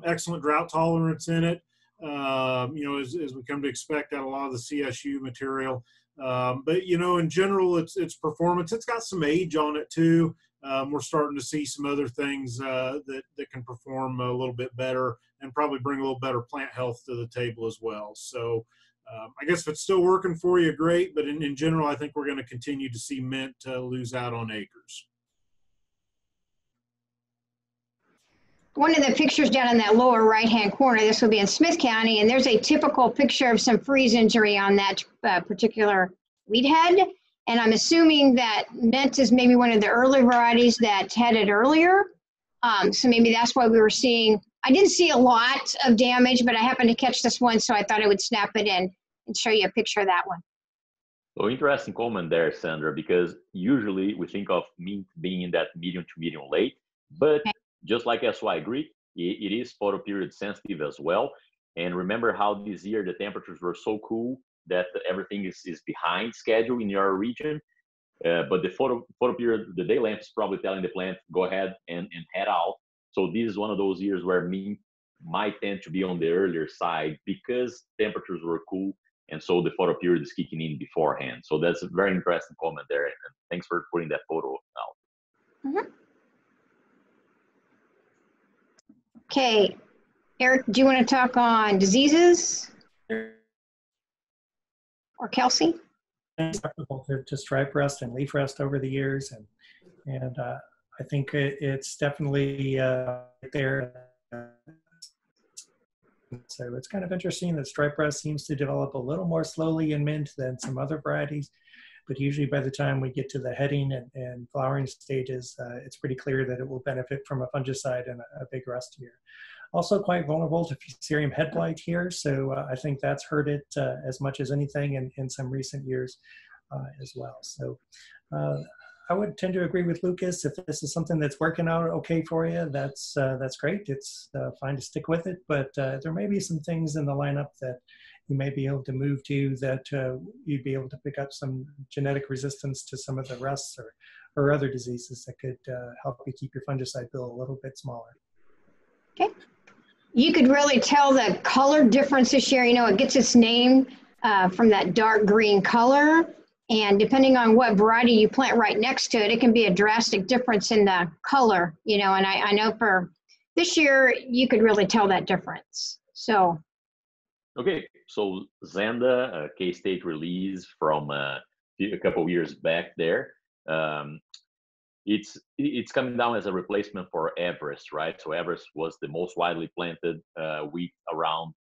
Excellent drought tolerance in it, as we come to expect out of a lot of the CSU material. But, in general, its performance, it's got some age on it too. We're starting to see some other things that can perform a little bit better and probably bring a little better plant health to the table as well. So I guess if it's still working for you, great. But in general, I think we're going to continue to see Mint lose out on acres.
One of the pictures down in that lower right-hand corner, this will be in Smith County, and there's a typical picture of some freeze injury on that particular wheat head. And I'm assuming that Mint is maybe one of the early varieties that had it earlier. So maybe that's why we were seeing, I didn't see a lot of damage, but I happened to catch this one, so I thought I would snap it in and show you a picture of that one.
So interesting comment there, Sandra, because usually we think of Mint being in that medium to medium late, but okay, just like SY Grit, it is photo period sensitive as well. And remember how this year the temperatures were so cool that everything is behind schedule in your region. But the photo period, the day length is probably telling the plant, go ahead and head out. So this is one of those years where Mint might tend to be on the earlier side because temperatures were cool and so the photo period is kicking in beforehand. So that's a very interesting comment there, and thanks for putting that photo out.
Mm-hmm. Okay, Eric, do you want to talk on diseases? Or Kelsey?
Acceptable to stripe rust and leaf rust over the years, and I think it's definitely there. So it's kind of interesting that stripe rust seems to develop a little more slowly in mint than some other varieties, but usually by the time we get to the heading and flowering stages, it's pretty clear that it will benefit from a fungicide and a big rust here. Also quite vulnerable to Fusarium head blight here, so I think that's hurt it as much as anything in some recent years as well. So I would tend to agree with Lucas. If this is something that's working out okay for you, that's great. It's fine to stick with it, but there may be some things in the lineup that you may be able to move to that you'd be able to pick up some genetic resistance to some of the rusts or other diseases that could help you keep your fungicide bill a little bit smaller.
Okay. You could really tell the color difference this year. You know, it gets its name from that dark green color. And depending on what variety you plant right next to it, it can be a drastic difference in the color, you know, and I know for this year, you could really tell that difference. So.
Okay, so Zanda, K-State release from a couple of years back there. It's coming down as a replacement for Everest, right? So Everest was the most widely planted wheat around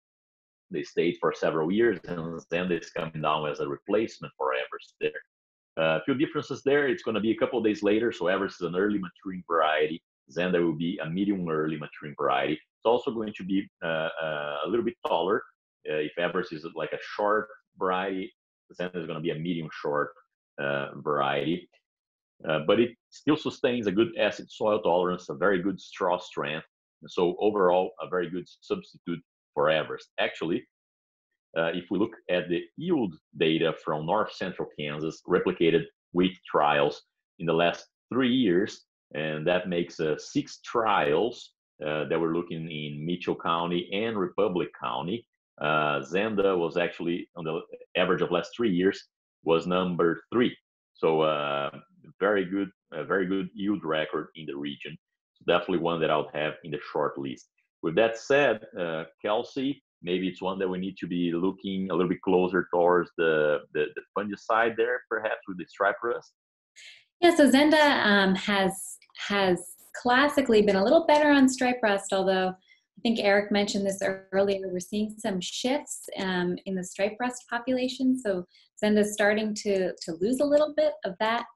the state for several years, and then it's coming down as a replacement for Everest there. A few differences there. It's going to be a couple of days later. So Everest is an early maturing variety. Zanda will be a medium early maturing variety. It's also going to be a little bit taller. If Everest is like a short variety, Zanda is going to be a medium short variety. But it still sustains a good acid soil tolerance, a very good straw strength. And so overall, a very good substitute for Everest. Actually, if we look at the yield data from North Central Kansas, replicated wheat trials in the last 3 years, and that makes 6 trials that we're looking in Mitchell County and Republic County. Zanda was actually, on the average of last 3 years, was number 3. So very good yield record in the region. So definitely one that I would have in the short list. With that said, Kelsey, maybe it's one that we need to be looking a little bit closer towards the fungicide there, perhaps with the stripe rust.
Yeah, so Zanda has classically been a little better on stripe rust, although I think Eric mentioned this earlier. We're seeing some shifts in the stripe rust population. So Zanda is starting to lose a little bit of that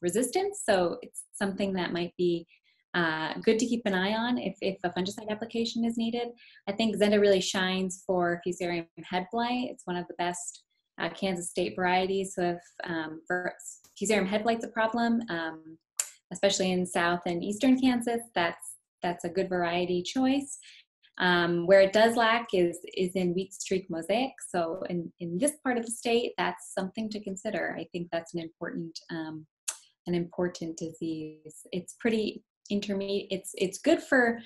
resistance. So it's something that might be good to keep an eye on if a fungicide application is needed. I think Zanda really shines for Fusarium head blight. It's one of the best Kansas state varieties. So if Fusarium head blight's a problem, especially in South and Eastern Kansas, that's a good variety choice. Where it does lack is in wheat streak mosaic. So in this part of the state, that's something to consider. I think that's an important disease. It's pretty intermediate. It's good for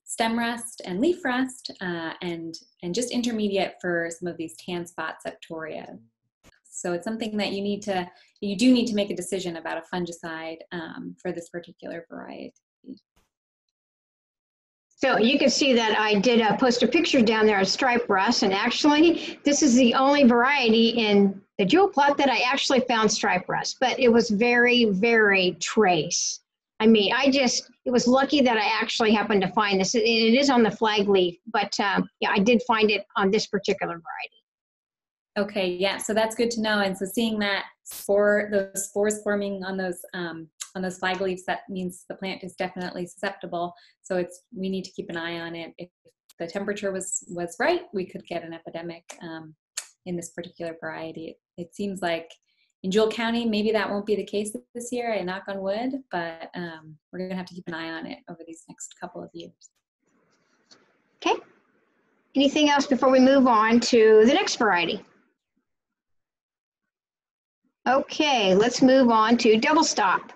stem rust and leaf rust, and just intermediate for some of these tan spot septoria. So it's something that you do need to make a decision about a fungicide for this particular variety.
So you can see that I did post a picture down there of stripe rust, and actually this is the only variety in the jewel plot that I actually found stripe rust, but it was very, very trace. I mean, it was lucky that I actually happened to find this. It is on the flag leaf, but yeah, I did find it on this particular variety.
Okay, yeah, so that's good to know. And so seeing that those spores forming on those flag leaves, that means the plant is definitely susceptible. So we need to keep an eye on it. If the temperature was right, we could get an epidemic in this particular variety. It seems like in Jewel County, maybe that won't be the case this year, I knock on wood, but we're gonna have to keep an eye on it over these next couple of years.
Okay, anything else before we move on to the next variety? Okay, let's move on to double stop.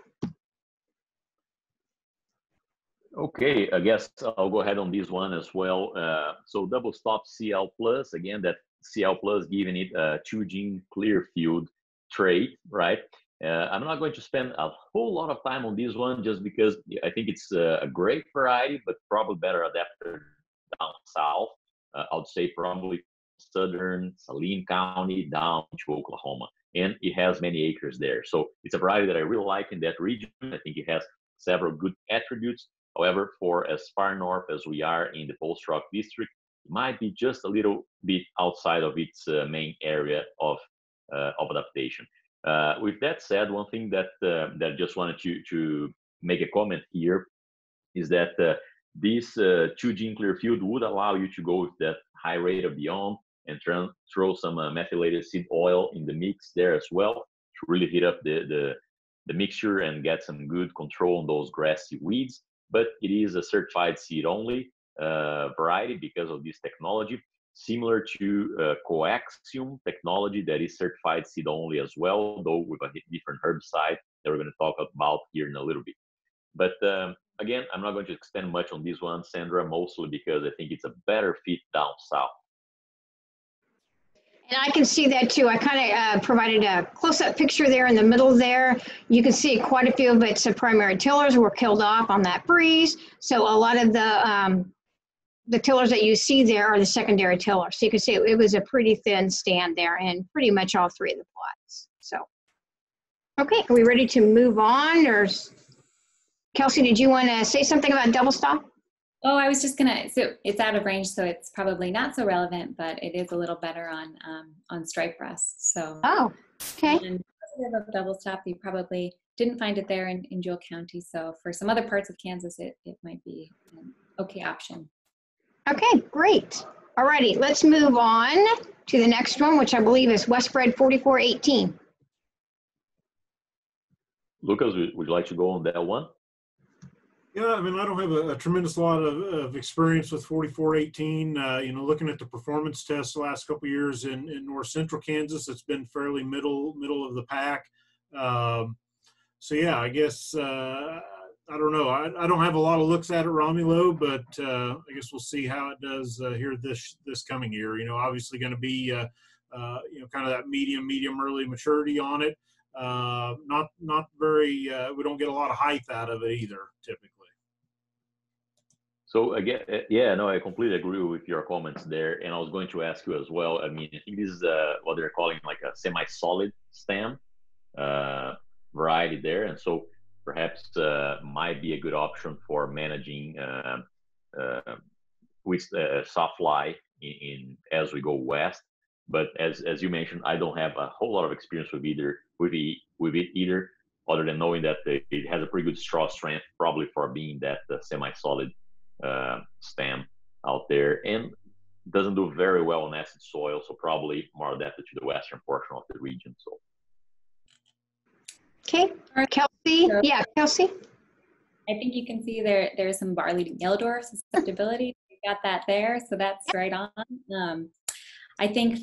Okay, I guess I'll go ahead on this one as well. So double stop CL plus, again, that CL Plus giving it a 2-gene clear field trait, right? I'm not going to spend a whole lot of time on this one just because I think it's a great variety, but probably better adapted down south. I would say probably southern Saline County down to Oklahoma. And it has many acres there. So it's a variety that I really like in that region. I think it has several good attributes. However, for as far north as we are in the Post-Rock district, it might be just a little bit outside of its main area of adaptation. With that said, one thing that I just wanted to make a comment here is that this 2-gene clear field would allow you to go with that high rate of beyond and throw some methylated seed oil in the mix there as well to really heat up the mixture and get some good control on those grassy weeds. But it is a certified seed-only variety because of this technology, similar to coaxium technology that is certified seed-only as well, though with a different herbicide that we're going to talk about here in a little bit. But again, I'm not going to extend much on this one, Sandra, mostly because I think it's a better fit down south.
And I can see that too. I kind of provided a close-up picture there in the middle there. You can see quite a few of its primary tillers were killed off on that freeze. So a lot of the tillers that you see there are the secondary tillers. So you can see it was a pretty thin stand there in pretty much all 3 of the plots. So, okay, are we ready to move on? Or Kelsey, did you want to say something about double stalk?
Oh, I was just gonna, so it's out of range, so it's probably not so relevant, but it is a little better on stripe rust. So,
oh, okay.
And of double stop, you probably didn't find it there in Jewell County. So for some other parts of Kansas, it might be an okay option.
Okay, great. All righty, let's move on to the next one, which I believe is Westbred 4418.
Lucas, would you like to go on that one?
Yeah, I mean, I don't have a tremendous lot of experience with 4418. You know, looking at the performance tests the last couple of years in north central Kansas, it's been fairly middle of the pack. So yeah, I guess I don't know. I don't have a lot of looks at it, Romulo, but I guess we'll see how it does here this coming year. You know, obviously going to be you know, kind of that medium early maturity on it. Not very. We don't get a lot of height out of it either, typically.
So again, yeah, no, I completely agree with your comments there. And I was going to ask you as well. I mean, I think this is what they're calling like a semi-solid stem variety there, and so perhaps might be a good option for managing with soft lie in as we go west. But as you mentioned, I don't have a whole lot of experience with it either, other than knowing that it has a pretty good straw strength, probably for being that semi-solid stem out there, and doesn't do very well on acid soil, so probably more adapted to the western portion of the region. So,
okay, Kelsey, yeah, Kelsey.
I think you can see there's some barley yellow dwarf susceptibility. We got that there, so that's right on. I think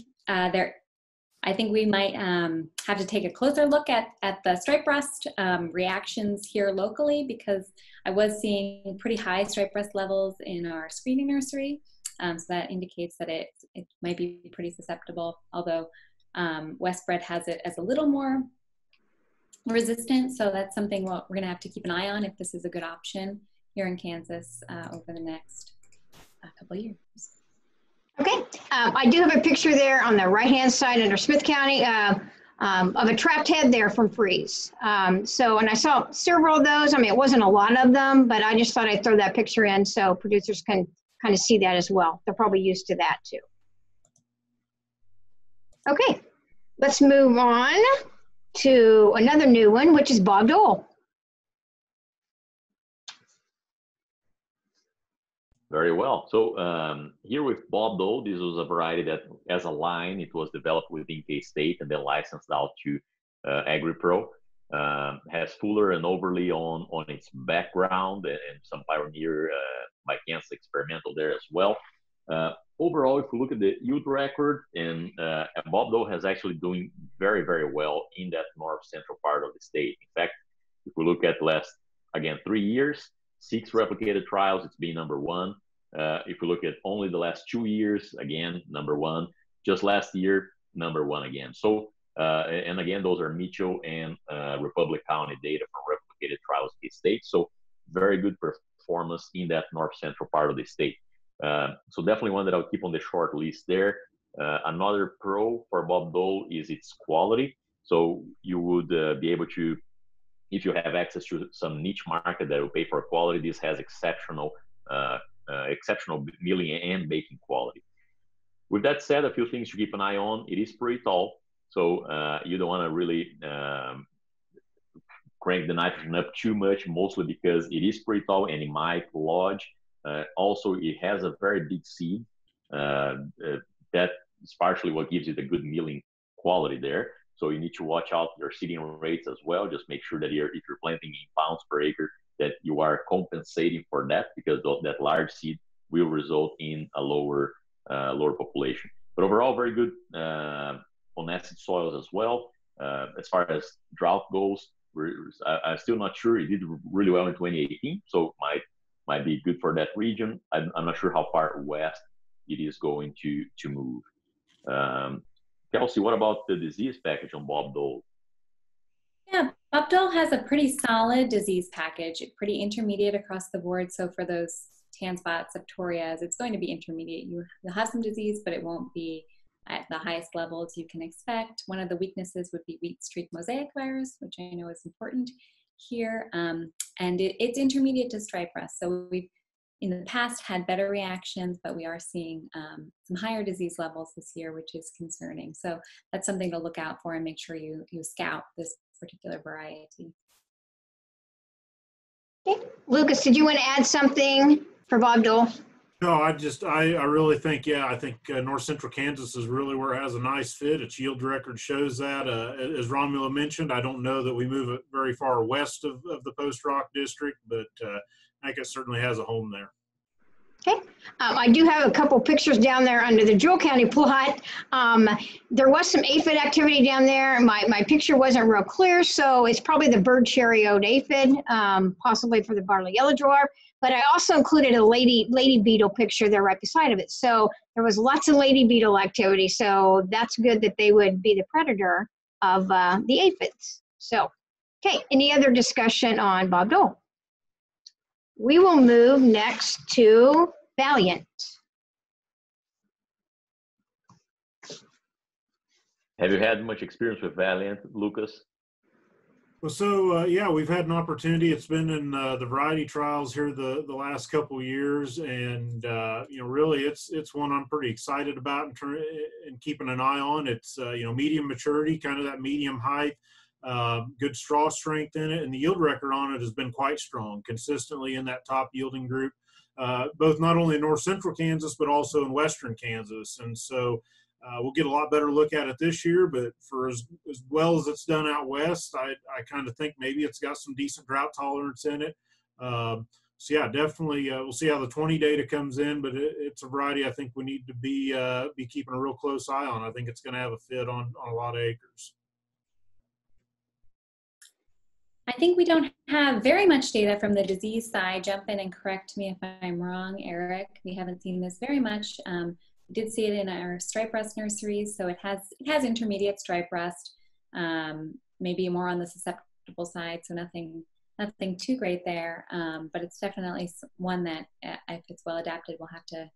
we might have to take a closer look at the stripe rust reactions here locally, because I was seeing pretty high stripe rust levels in our screening nursery. So that indicates that it might be pretty susceptible, although Westbred has it as a little more resistant. So that's something we're going to have to keep an eye on if this is a good option here in Kansas over the next couple of years.
Okay, I do have a picture there on the right-hand side under Smith County of a trapped head there from freeze. So, and I saw several of those. I mean, it wasn't a lot of them, but I just thought I'd throw that picture in so producers can kind of see that as well. They're probably used to that too. Okay, let's move on to another new one, which is Bob Dole.
very well. So here with Bob Dole, this was a variety that, as a line, it was developed within K-State and then licensed out to AgriPro. Has fuller and overlay on its background and some Pioneer by Kansas experimental there as well. Overall, if we look at the yield record, and Bob Dole has actually doing very, very well in that north central part of the state. In fact, if we look at last, again, 3 years, 6 replicated trials, it's been #1. If we look at only the last 2 years, again, #1. just last year, #1 again. So, and again, those are Mitchell and Republic County data from replicated trials in the state. So very good performance in that north central part of the state. So definitely one that I'll keep on the short list there. Another pro for Bob Dole is its quality. So you would be able to, if you have access to some niche market that will pay for quality, this has exceptional milling and baking quality. With that said, a few things to keep an eye on. It is pretty tall, so you don't want to really crank the nitrogen up too much, mostly because it is pretty tall and it might lodge. Also, it has a very big seed. That is partially what gives it a good milling quality there. So you need to watch out your seeding rates as well. Just make sure that if you're planting in pounds per acre, that you are compensating for that, because that large seed will result in a lower population. But overall, very good on acid soils as well. As far as drought goes, I'm still not sure. It did really well in 2018, so might be good for that region. I'm not sure how far west it is going to move. Kelsey, what about the disease package on Bob Dole?
Yeah, Bob Dole has a pretty solid disease package, pretty intermediate across the board. So for those tan spots, septorias, it's going to be intermediate. You'll have some disease, but it won't be at the highest levels you can expect. One of the weaknesses would be wheat streak mosaic virus, which I know is important here. And it's intermediate to stripe rust. So we've in the past had better reactions, but we are seeing some higher disease levels this year, which is concerning. So that's something to look out for and make sure you scout this particular variety.
Okay. Lucas, did you want to add something for Bob Dole?
No, I really think, I think north central Kansas is really where it has a nice fit. Its yield record shows that. As Romulo mentioned, I don't know that we move it very far west of the Post-Rock district, but I think it certainly has a home there.
Okay, I do have a couple pictures down there under the Jewell County plot. There was some aphid activity down there. My picture wasn't real clear, so it's probably the bird cherry-oat aphid, possibly for the barley yellow dwarf. But I also included a lady beetle picture there right beside of it. So there was lots of lady beetle activity. So that's good that they would be the predator of the aphids. So, okay, any other discussion on Bob Dole? We will move next to Valiant.
Have you had much experience with Valiant, Lucas?
Well, so yeah, we've had an opportunity. It's been in the variety trials here the last couple of years, and really, it's one I'm pretty excited about and keeping an eye on. It's medium maturity, kind of that medium height. Good straw strength in it, and the yield record on it has been quite strong, consistently in that top yielding group, both not only in north central Kansas, but also in western Kansas. And so we'll get a lot better look at it this year, but for as well as it's done out west, I kind of think maybe it's got some decent drought tolerance in it. So yeah, definitely we'll see how the 20 data comes in, but it's a variety I think we need to be keeping a real close eye on. I think it's going to have a fit on a lot of acres.
I think we don't have very much data from the disease side. Jump in and correct me if I'm wrong, Eric. We haven't seen this very much. We did see it in our stripe rust nurseries, so it has intermediate stripe rust, maybe more on the susceptible side, so nothing too great there. But it's definitely one that, if it's well adapted, we'll have to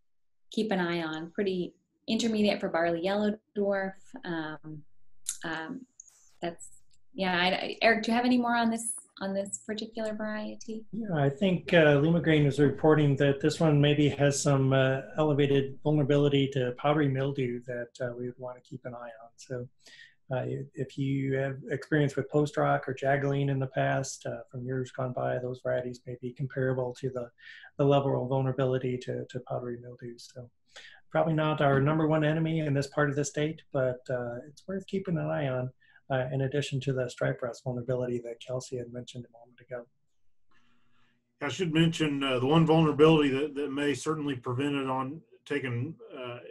keep an eye on. Pretty intermediate for barley yellow dwarf. Eric, do you have any more on this particular variety?
Yeah, I think Lima Grain was reporting that this one maybe has some elevated vulnerability to powdery mildew that we would want to keep an eye on. So if you have experience with post-rock or jaggeline in the past from years gone by, those varieties may be comparable to the level of vulnerability to powdery mildew. So probably not our #1 enemy in this part of the state, but it's worth keeping an eye on. In addition to the stripe rust vulnerability that Kelsey had mentioned a moment ago.
I should mention the one vulnerability that may certainly prevent it on taking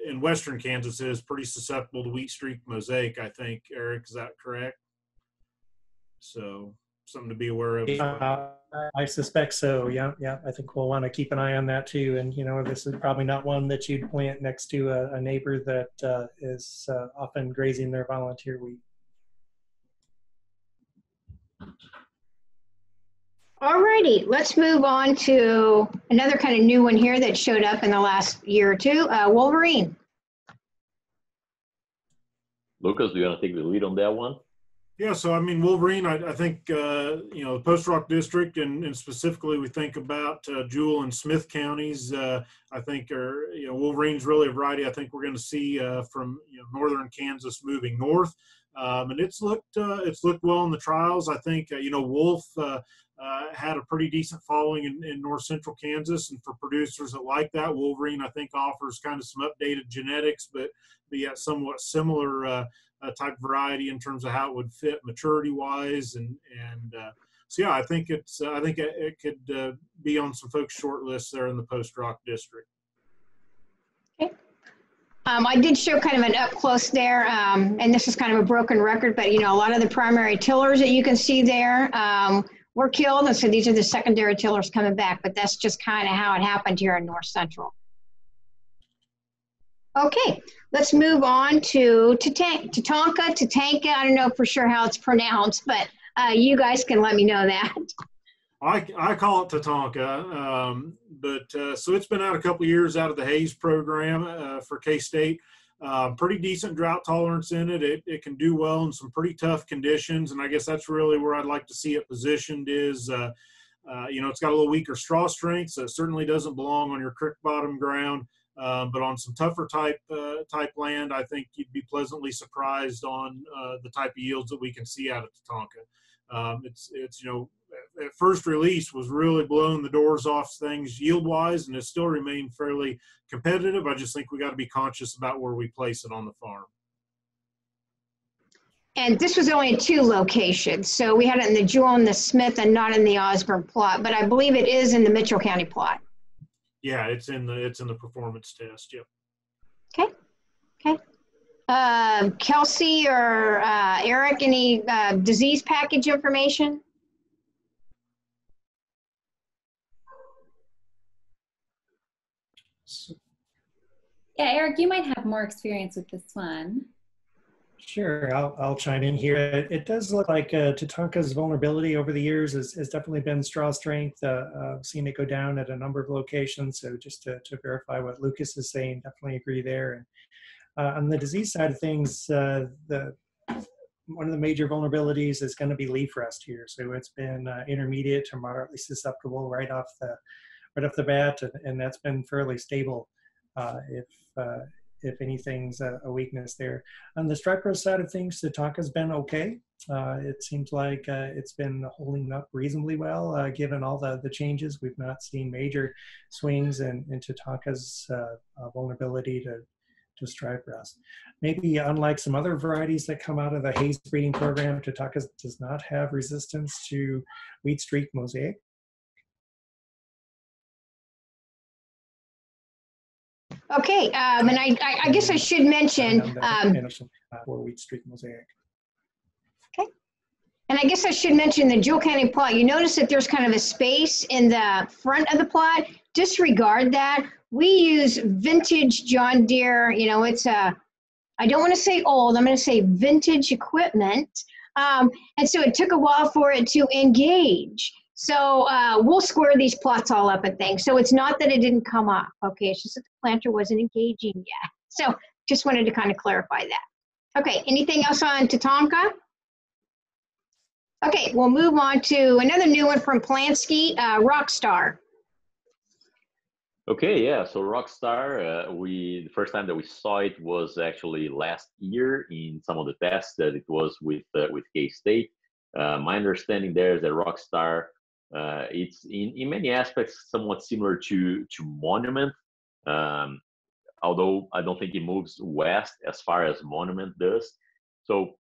in western Kansas is pretty susceptible to wheat streak mosaic, I think. Eric, is that correct? So something to be aware of.
I suspect so. Yeah, yeah. I think we'll want to keep an eye on that too. And this is probably not one that you'd plant next to a neighbor that is often grazing their volunteer wheat.
Alrighty, let's move on to another kind of new one here that showed up in the last year or two, Wolverine.
Lucas, do you want to take the lead on that one?
Yeah, so I mean, Wolverine, I think, the Post Rock District and specifically we think about Jewell and Smith counties, I think Wolverine's really a variety I think we're going to see from northern Kansas moving north. And it's looked well in the trials. I think, Wolf had a pretty decent following in north central Kansas, and for producers that like that, Wolverine I think offers kind of some updated genetics, but yet somewhat similar type variety in terms of how it would fit maturity wise, and so yeah, I think it could be on some folks' short lists there in the Post Rock District.
Okay. I did show kind of an up close there, and this is kind of a broken record, but a lot of the primary tillers that you can see there were killed, and so these are the secondary tillers coming back, but that's just kind of how it happened here in North Central. Okay, let's move on to Tatanka. I don't know for sure how it's pronounced, but you guys can let me know that.
I call it Tatanka, but so it's been out a couple of years out of the Hayes program for K-State. Pretty decent drought tolerance in it. It can do well in some pretty tough conditions, and I guess that's really where I'd like to see it positioned is, it's got a little weaker straw strength, so it certainly doesn't belong on your creek bottom ground, but on some tougher type land, I think you'd be pleasantly surprised on the type of yields that we can see out of Tatanka. It's at first release was really blowing the doors off things yield-wise, and it still remained fairly competitive. I just think we got to be conscious about where we place it on the farm.
And this was only in 2 locations. So we had it in the Jewell and the Smith and not in the Osborne plot, but I believe it is in the Mitchell County plot.
Yeah, it's in the performance test, yep.
Okay, okay. Kelsey or Eric, any disease package information?
Yeah, Eric, you might have more experience with this one.
Sure, I'll chime in here. It does look like Tatanka's vulnerability over the years has definitely been straw strength. I've seen it go down at a number of locations. So just to verify what Lucas is saying, definitely agree there. And on the disease side of things, one of the major vulnerabilities is going to be leaf rust here. So it's been intermediate to moderately susceptible right off the bat, and that's been fairly stable. If anything's a weakness there. On the stripe rust side of things, Tatanka's been okay. It seems like it's been holding up reasonably well, given all the changes. We've not seen major swings in Tatanka's vulnerability to stripe rust. Maybe unlike some other varieties that come out of the Hayes breeding program, Tatanka does not have resistance to wheat streak mosaic.
Okay, and I guess I should mention.
For wheat streak mosaic.
Okay, and I guess I should mention the Jewell County plot. You notice that there's kind of a space in the front of the plot. Disregard that. We use vintage John Deere. It's I don't want to say old. I'm going to say vintage equipment. And so it took a while for it to engage. So we'll square these plots all up and things. So it's not that it didn't come up, okay? It's just that the planter wasn't engaging yet. So just wanted to kind of clarify that. Okay, anything else on Tatanka? Okay, we'll move on to another new one from Plansky, Rockstar.
Okay, yeah, so Rockstar, the first time that we saw it was actually last year in some of the tests that it was with K-State. My understanding there is that Rockstar, it's in many aspects somewhat similar to Monument, although I don't think it moves west as far as Monument does. So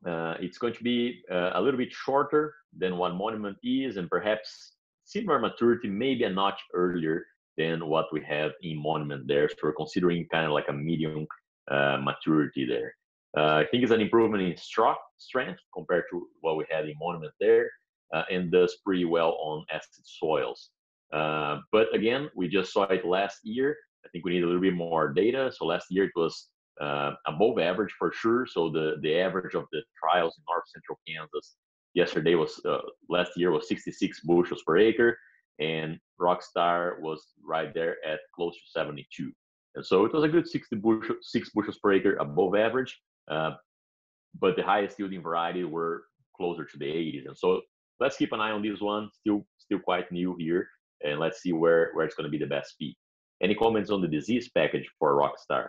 it's going to be a little bit shorter than what Monument is, and perhaps similar maturity, maybe a notch earlier than what we have in Monument there. So we're considering kind of like a medium maturity there. I think it's an improvement in straw strength compared to what we had in Monument there. and does pretty well on acid soils. But again, we just saw it last year. I think we need a little bit more data. So last year it was above average for sure. So the average of the trials in North Central Kansas yesterday was, last year was 66 bushels per acre, and Rockstar was right there at close to 72. And so it was a good 6 bushels per acre above average, but the highest yielding variety were closer to the 80s. And so let's keep an eye on this one, still quite new here, and let's see where it's going to be the best feed. Any comments on the disease package for Rockstar?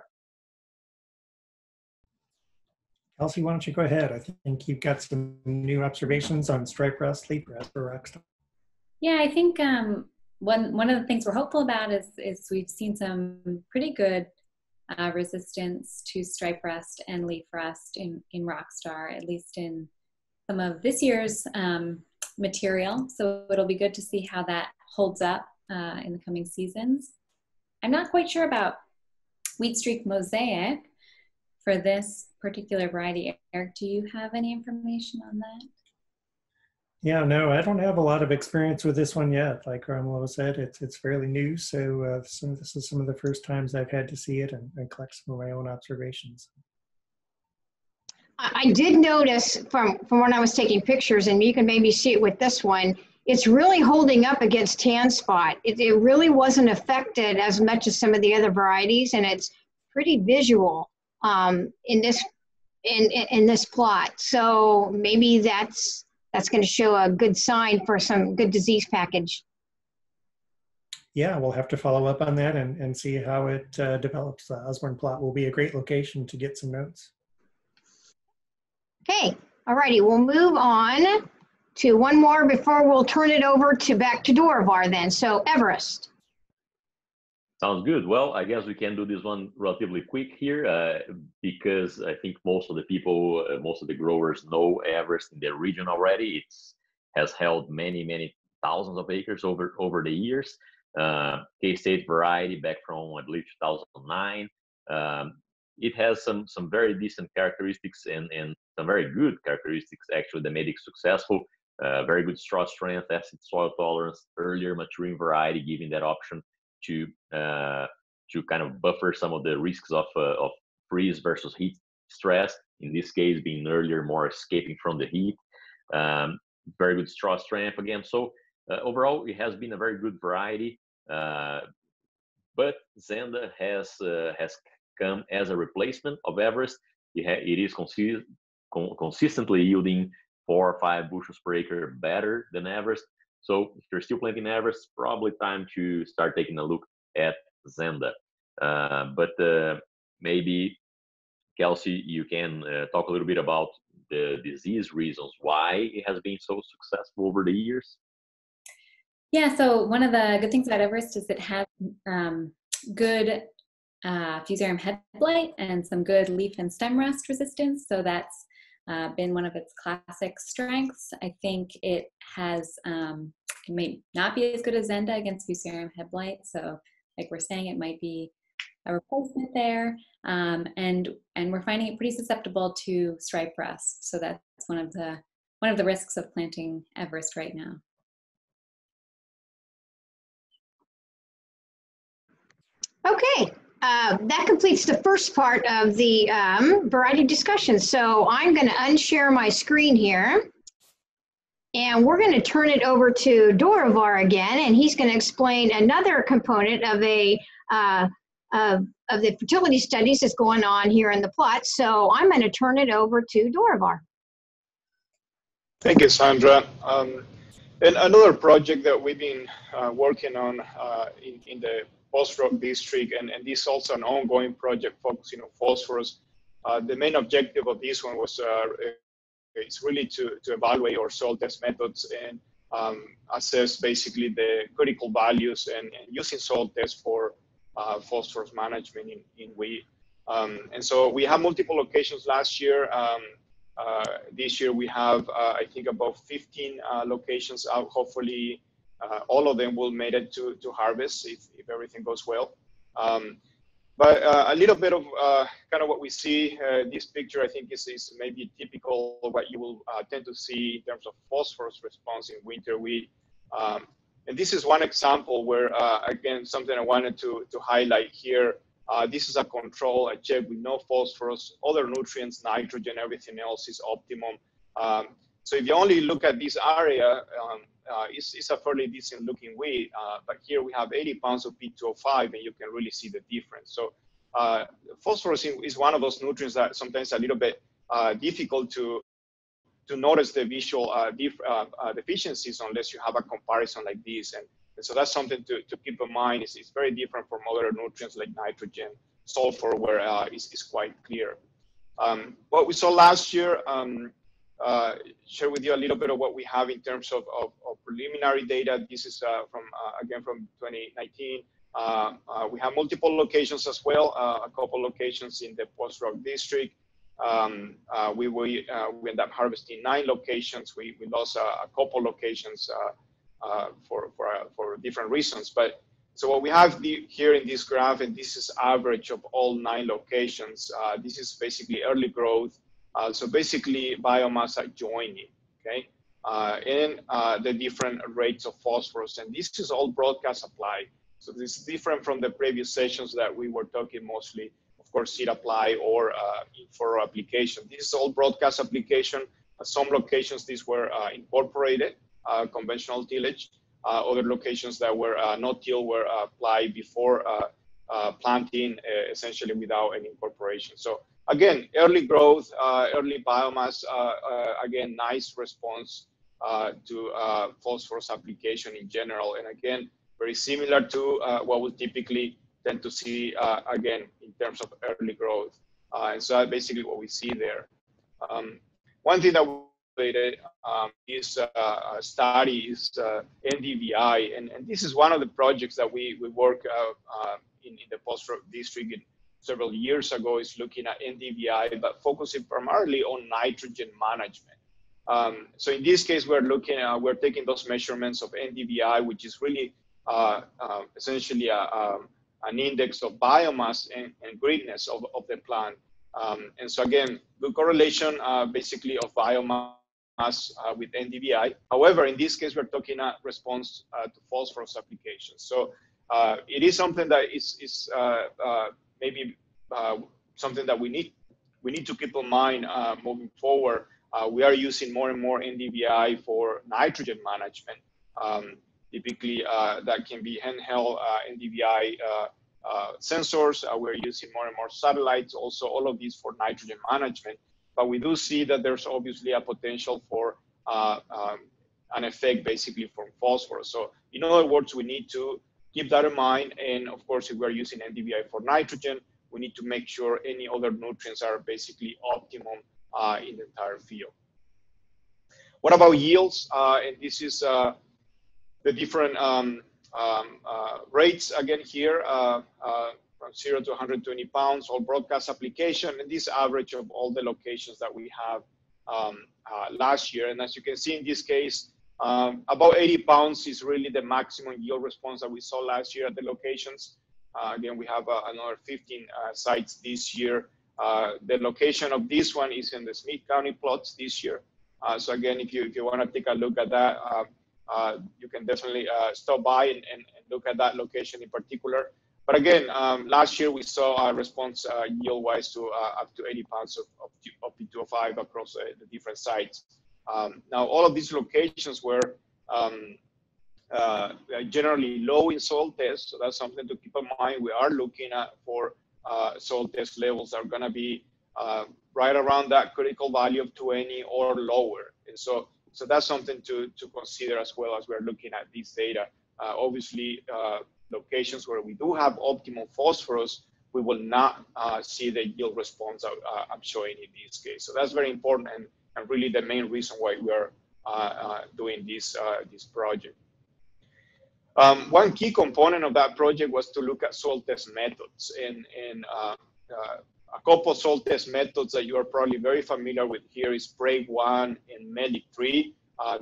Kelsey, why don't you go ahead? I think you've got some new observations on stripe rust, leaf rust for Rockstar.
Yeah, I think one of the things we're hopeful about is we've seen some pretty good resistance to stripe rust and leaf rust in Rockstar, at least in some of this year's material. So it'll be good to see how that holds up in the coming seasons. I'm not quite sure about wheat streak mosaic for this particular variety. Eric, do you have any information on that?
Yeah, no, I don't have a lot of experience with this one yet. Like Romulo said, it's fairly new, so this is some of the first times I've had to see it and collect some of my own observations.
I did notice from when I was taking pictures, and you can maybe see it with this one, it's really holding up against tan spot. It really wasn't affected as much as some of the other varieties, and it's pretty visual in this plot. So maybe that's going to show a good sign for some good disease package.
Yeah, we'll have to follow up on that and see how it develops. The Osborne plot will be a great location to get some notes.
Okay, all righty, we'll move on to one more before we'll turn it over back to Dorivar then. So Everest.
Sounds good. Well, I guess we can do this one relatively quick here because I think most of the people, most of the growers know Everest in the region already. It has held many thousands of acres over the years. K-State variety back from, I believe, 2009. It has some very decent characteristics and some very good characteristics actually that made it successful. Very good straw strength, acid soil tolerance, earlier maturing variety, giving that option to kind of buffer some of the risks of freeze versus heat stress. In this case, being earlier, more escaping from the heat. Very good straw strength again. So overall, it has been a very good variety. But Zenda has come as a replacement of Everest. It is consistently yielding 4 or 5 bushels per acre better than Everest. So if you're still planting Everest, it's probably time to start taking a look at Zenda. But maybe, Kelsey, you can talk a little bit about the disease reasons why it has been so successful over the years.
Yeah, so one of the good things about Everest is it has good fusarium head blight and some good leaf and stem rust resistance. So that's been one of its classic strengths. I think it has, it may not be as good as Zenda against fusarium head blight. So like we're saying, it might be a replacement there. And we're finding it pretty susceptible to stripe rust. So that's one of the risks of planting Everest right now.
Okay, that completes the first part of the variety discussion. So I'm going to unshare my screen here, and we're going to turn it over to Dorivar again, and he's going to explain another component of of the fertility studies that's going on here in the plot. So I'm going to turn it over to Dorivar.
Thank you, Sandra. And another project that we've been working on in the Post-Rock district, and this is also an ongoing project focusing on phosphorus. The main objective of this one was it's really to evaluate our soil test methods and assess basically the critical values and using soil tests for phosphorus management in wheat. And so we have multiple locations last year. This year we have, I think, about 15 locations out. Hopefully, all of them will make it to harvest if everything goes well. But a little bit of kind of what we see, this picture I think is maybe typical of what you will tend to see in terms of phosphorus response in winter wheat. And this is one example where, again, something I wanted to highlight here. This is a control, I checked with no phosphorus, other nutrients, nitrogen, everything else is optimum. So if you only look at this area, it's a fairly decent looking wheat, but here we have 80 pounds of P2O5 and you can really see the difference. So phosphorus is one of those nutrients that sometimes a little bit difficult to notice the visual deficiencies unless you have a comparison like this. And so that's something to keep in mind. It's very different from other nutrients like nitrogen, sulfur, where it's quite clear. What we saw last year, share with you a little bit of what we have in terms of preliminary data. This is again from 2019. We have multiple locations as well, a couple locations in the post-rock district. We end up harvesting 9 locations. We lost a couple locations for different reasons. But so what we have here in this graph, and this is average of all 9 locations. This is basically early growth. So basically biomass adjoining, okay? And the different rates of phosphorus. And this is all broadcast apply. So this is different from the previous sessions that we were talking mostly, of course, seed apply or in furrow application. This is all broadcast application. Some locations, these were incorporated, conventional tillage. Other locations that were not till were applied before planting, essentially without any incorporation. So again, early growth, early biomass, again, nice response to phosphorus application in general. And again, very similar to what we typically tend to see, again, in terms of early growth. And so that's basically what we see there. One thing that we did is study is NDVI. And this is one of the projects that we work in the post-rock district several years ago, is looking at NDVI, but focusing primarily on nitrogen management. So in this case, we're taking those measurements of NDVI, which is really essentially an index of biomass and greenness of the plant. And so again, good correlation basically of biomass with NDVI. However, in this case, we're talking a response to phosphorus application. So it is something that is maybe something that we need to keep in mind moving forward. We are using more and more NDVI for nitrogen management. Typically, that can be handheld NDVI sensors. We're using more and more satellites, also all of these for nitrogen management. But we do see that there's obviously a potential for an effect basically from phosphorus. So in other words, we need to keep that in mind. And of course, if we're using NDVI for nitrogen, we need to make sure any other nutrients are basically optimum in the entire field. What about yields? And this is the different rates again here, from 0 to 120 pounds, all broadcast application, and this average of all the locations that we have last year. And as you can see in this case, about 80 pounds is really the maximum yield response that we saw last year at the locations. Again, we have another 15 sites this year. The location of this one is in the Smith County plots this year. So again, if you want to take a look at that, you can definitely stop by and look at that location in particular. But again, last year we saw a response yield-wise to up to 80 pounds of P2O5 across the different sites. Now, all of these locations were generally low in soil tests, so that's something to keep in mind. We are looking at for soil test levels that are going to be right around that critical value of 20 or lower. And so that's something to consider as well as we're looking at these data. Obviously, locations where we do have optimal phosphorus, we will not see the yield response I'm showing in this case. So that's very important and really the main reason why we are doing this project. One key component of that project was to look at soil test methods, and a couple of soil test methods that you are probably very familiar with here is Brave 1 and Melic 3.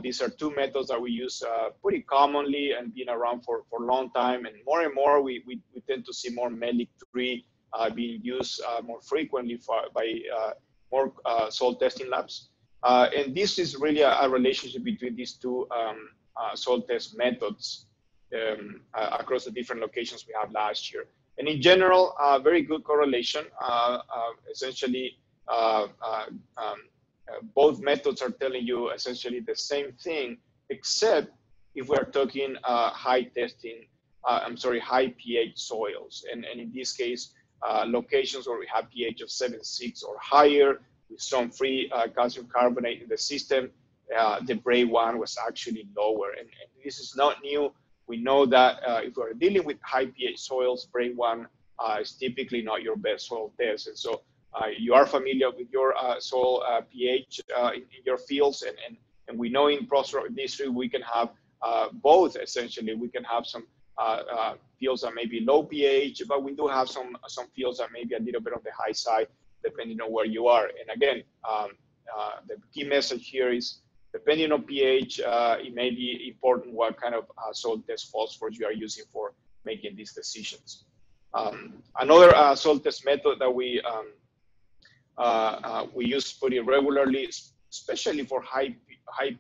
These are two methods that we use pretty commonly and been around for a long time, and more we tend to see more Melic 3 being used more frequently by more soil testing labs. And this is really a relationship between these two soil test methods across the different locations we had last year. And in general, very good correlation. Essentially, both methods are telling you essentially the same thing, except if we're talking high pH soils. And in this case, locations where we have pH of 7.6 or higher, with some free calcium carbonate in the system, the BRAE1 was actually lower. And this is not new. We know that if we're dealing with high pH soils, BRAE1 is typically not your best soil test. And so you are familiar with your soil pH in your fields, and we know in Phosphorus industry we can have both. Essentially, we can have some fields that may be low pH, but we do have some fields that may be a little bit on the high side, depending on where you are. And again, the key message here is, depending on pH, it may be important what kind of soil test phosphorus you are using for making these decisions. Another soil test method that we use pretty regularly, especially for high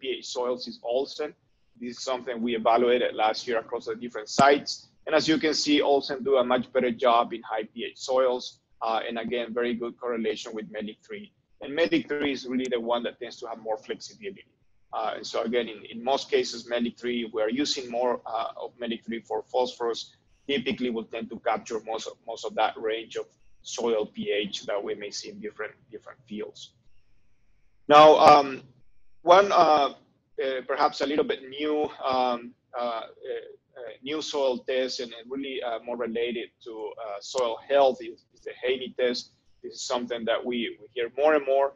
pH soils, is Olsen. This is something we evaluated last year across the different sites. And as you can see, Olsen do a much better job in high pH soils. And again, very good correlation with MELIC 3. And MELIC 3 is really the one that tends to have more flexibility. And so again, in most cases, MELIC 3, we're using more of MELIC 3 for phosphorus. Typically, will tend to capture most of that range of soil pH that we may see in different fields. Now, one perhaps a little bit new new soil test, and really more related to soil health, is the Haney test. This is something that we hear more and more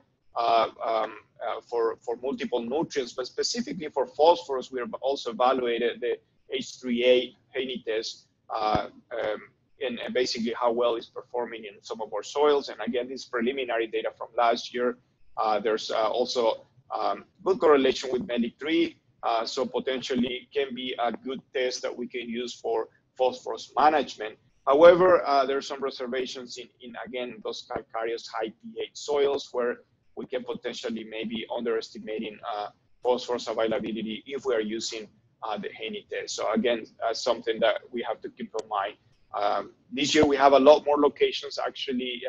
for multiple nutrients, but specifically for phosphorus, we have also evaluated the H3A Haney test, and basically how well it's performing in some of our soils. And again, this preliminary data from last year. There's also good correlation with MELIC 3, so potentially can be a good test that we can use for phosphorus management. However, there are some reservations in again, those calcareous high pH soils where we can potentially maybe underestimating phosphorus availability if we are using the Haney test. So again, something that we have to keep in mind. This year we have a lot more locations actually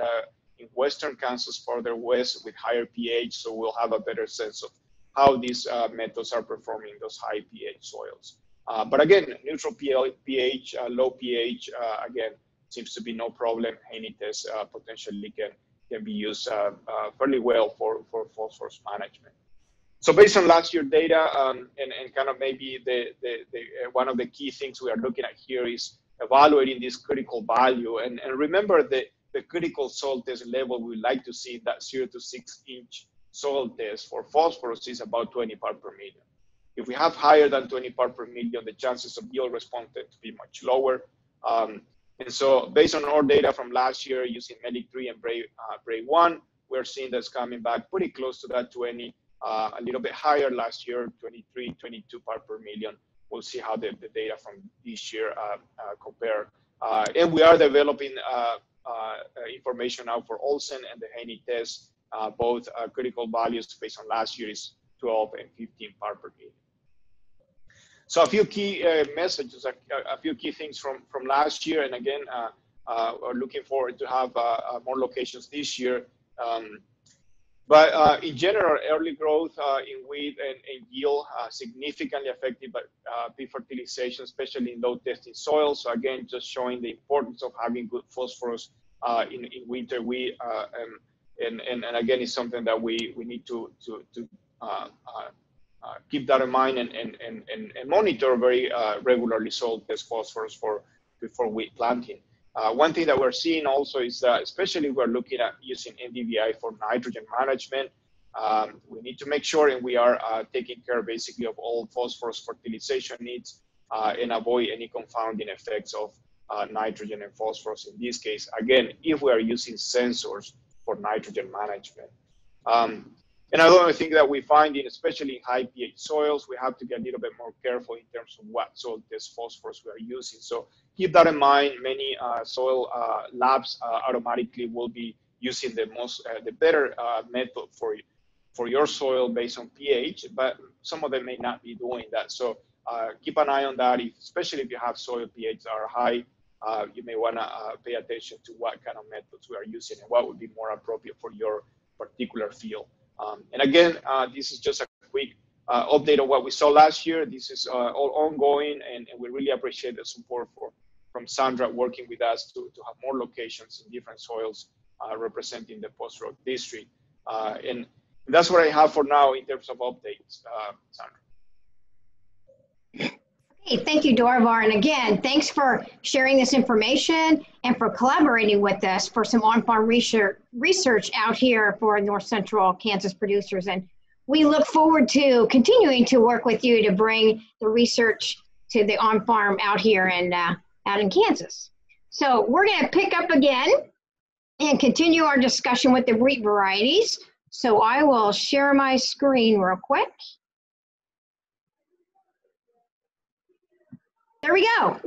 in Western Kansas, further west with higher pH, so we'll have a better sense of how these methods are performing in those high pH soils. But again, neutral pH, low pH, again, seems to be no problem. Haney test potentially can be used fairly well for phosphorus management. So based on last year's data, and kind of maybe one of the key things we are looking at here is evaluating this critical value. And remember the critical soil test level we like to see, that 0 to 6 inch soil test for phosphorus is about 20 part per million. If we have higher than 20 part per million, the chances of yield response tend to be much lower. And so based on our data from last year using MELIC 3 and BRAE1, we're seeing that's coming back pretty close to that 20, a little bit higher last year, 23, 22 part per million. We'll see how the data from this year compare. And we are developing information now for Olsen and the Haney test, both critical values based on last year's 12 and 15 part per million. So a few key messages, a few key things from last year, and again, we're looking forward to have more locations this year. But in general, early growth in wheat and yield significantly affected by pea fertilization, especially in low testing soils. So again, just showing the importance of having good phosphorus in winter wheat, and again, it's something that we need to keep that in mind and monitor very regularly soil test phosphorus before wheat planting. One thing that we're seeing also is that, especially we're looking at using NDVI for nitrogen management, we need to make sure, and we are taking care basically of all phosphorus fertilization needs and avoid any confounding effects of nitrogen and phosphorus in this case, again, if we are using sensors for nitrogen management. Another thing that we find, especially in high pH soils, we have to get a little bit more careful in terms of what soil test phosphorus we are using. So keep that in mind. Many soil labs automatically will be using the better method for your soil based on pH, but some of them may not be doing that. So keep an eye on that, especially if you have soil pH that are high. You may want to pay attention to what kind of methods we are using and what would be more appropriate for your particular field. And again, this is just a quick update of what we saw last year. This is all ongoing, and we really appreciate the support from Sandra working with us to have more locations in different soils representing the post-rock district. And that's what I have for now in terms of updates, Sandra.
Hey, thank you, Dorivar. And again, thanks for sharing this information and for collaborating with us for some on-farm research out here for North Central Kansas producers. And we look forward to continuing to work with you to bring the research to the on-farm out here and out in Kansas. So we're going to pick up again and continue our discussion with the wheat varieties. So I will share my screen real quick. There we go.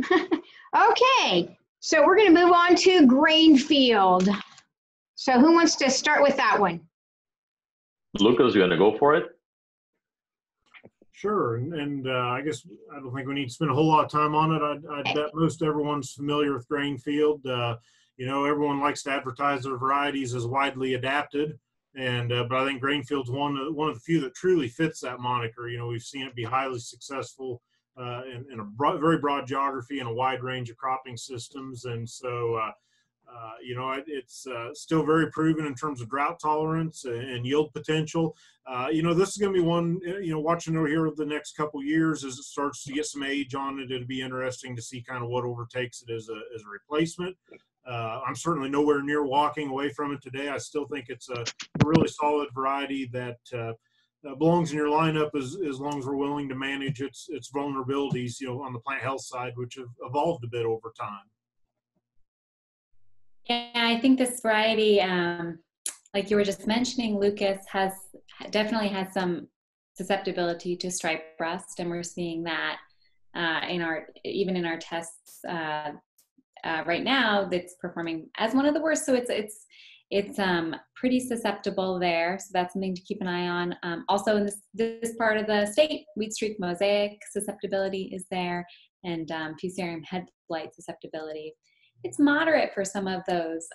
Okay, so we're going to move on to Grainfield. So who wants to start with that one?
Lucas, you want to go for it?
Sure, and I guess I don't think we need to spend a whole lot of time on it. I bet most everyone's familiar with Grainfield. You know, everyone likes to advertise their varieties as widely adapted, and but I think Grainfield's one of the few that truly fits that moniker. You know, we've seen it be highly successful in a very broad geography and a wide range of cropping systems. And so, you know, it's still very proven in terms of drought tolerance and yield potential. You know, this is going to be one, you know, watching over here over the next couple years as it starts to get some age on it. It'll be interesting to see kind of what overtakes it as a replacement. I'm certainly nowhere near walking away from it today. I still think it's a really solid variety that belongs in your lineup as long as we're willing to manage its vulnerabilities, you know, on the plant health side, which have evolved a bit over time.
Yeah, I think this variety, like you were just mentioning, Lucas, definitely has some susceptibility to stripe rust, and we're seeing that even in our tests right now. That's performing as one of the worst. So it's pretty susceptible there, so that's something to keep an eye on. Also in this part of the state, wheat streak mosaic susceptibility is there, and Fusarium head blight susceptibility. It's moderate for some of those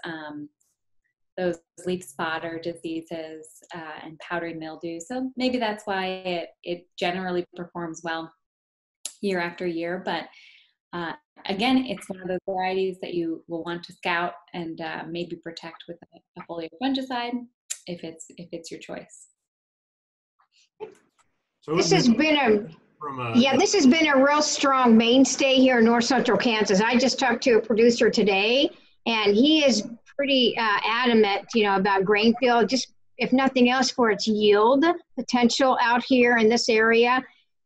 leaf spotter diseases and powdery mildew. So maybe that's why it generally performs well year after year. But again, it's one of those varieties that you will want to scout and maybe protect with a foliar fungicide if it's your choice.
So this has been this has been a real strong mainstay here in North Central Kansas. I just talked to a producer today, and he is pretty adamant, you know, about Grainfield, just if nothing else for its yield potential out here in this area.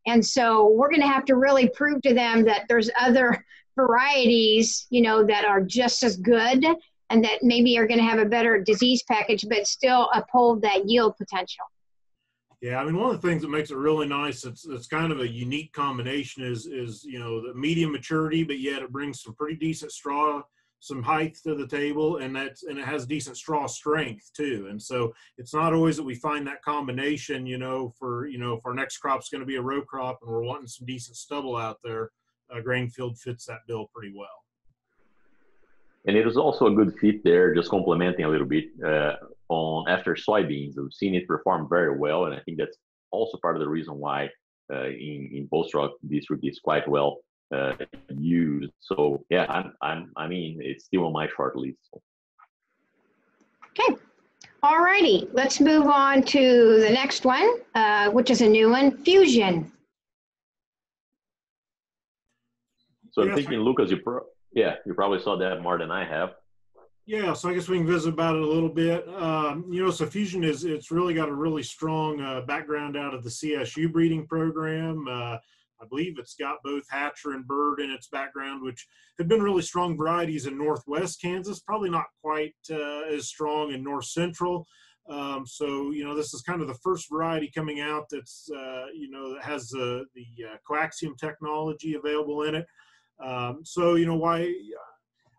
And so we're going to have to really prove to them that there's other varieties, you know, that are just as good and that maybe are going to have a better disease package, but still uphold that yield potential.
Yeah, I mean, one of the things that makes it really nice, it's kind of a unique combination is you know, the medium maturity, but yet it brings some pretty decent straw, some height to the table, and it has decent straw strength too. And so it's not always that we find that combination, you know, if our next crop's going to be a row crop and we're wanting some decent stubble out there, Grainfield fits that bill pretty well.
And it is also a good fit there, just complementing a little bit on after soybeans. We've seen it perform very well, and I think that's also part of the reason why in post-rock district is quite well used. So yeah, I mean, it's still on my short list.
Okay, all righty, let's move on to the next one, which is a new one, Fusion.
So I'm thinking, Lucas, you probably saw that more than I have.
Yeah, so I guess we can visit about it a little bit. You know, so Fusion it's really got a really strong background out of the CSU breeding program. I believe it's got both Hatcher and Bird in its background, which have been really strong varieties in Northwest Kansas, probably not quite as strong in North Central. So, this is kind of the first variety coming out that's, that has the coaxium technology available in it. So, why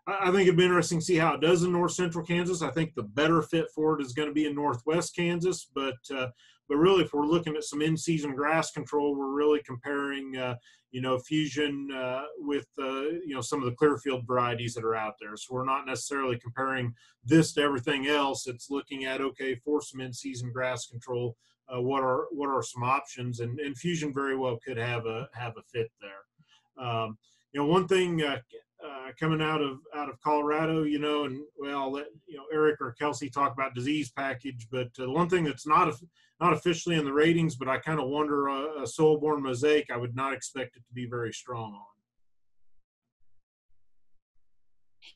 I think it'd be interesting to see how it does in north central Kansas. I think the better fit for it is going to be in northwest Kansas, but really, if we're looking at some in-season grass control, we're really comparing, Fusion with, some of the Clearfield varieties that are out there. So we're not necessarily comparing this to everything else. It's looking at, okay, for some in-season grass control, what are some options? And Fusion very well could have a fit there. One thing coming out of Colorado, and I'll let Eric or Kelsey talk about disease package, but the one thing that's not officially in the ratings, but I kind of wonder, a soil-borne mosaic, I would not expect it to be very strong on.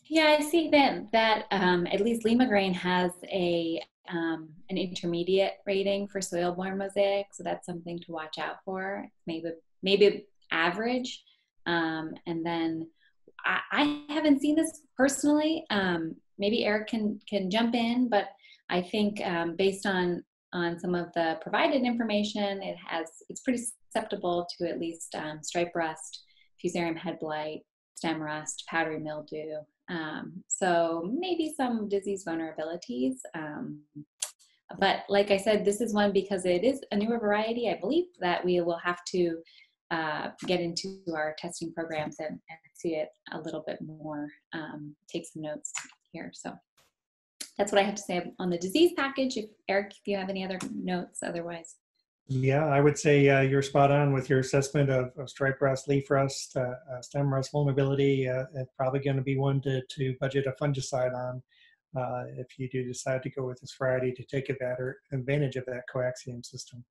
Yeah, I see that at least Lima Grain has an intermediate rating for soil-borne mosaic, so that's something to watch out for. Maybe average, and then I haven't seen this personally. Maybe Eric can jump in, but I think based on some of the provided information, it's pretty susceptible to at least stripe rust, fusarium head blight, stem rust, powdery mildew. So maybe some disease vulnerabilities. But like I said, this is one, because it is a newer variety, I believe that we will have to get into our testing programs and see it a little bit more, take some notes here. So that's what I have to say on the disease package. Eric, if you have any other notes otherwise.
Yeah, I would say you're spot on with your assessment of stripe rust, leaf rust, stem rust vulnerability. It's probably going to be one to budget a fungicide on if you do decide to go with this variety to take advantage of that coaxium system.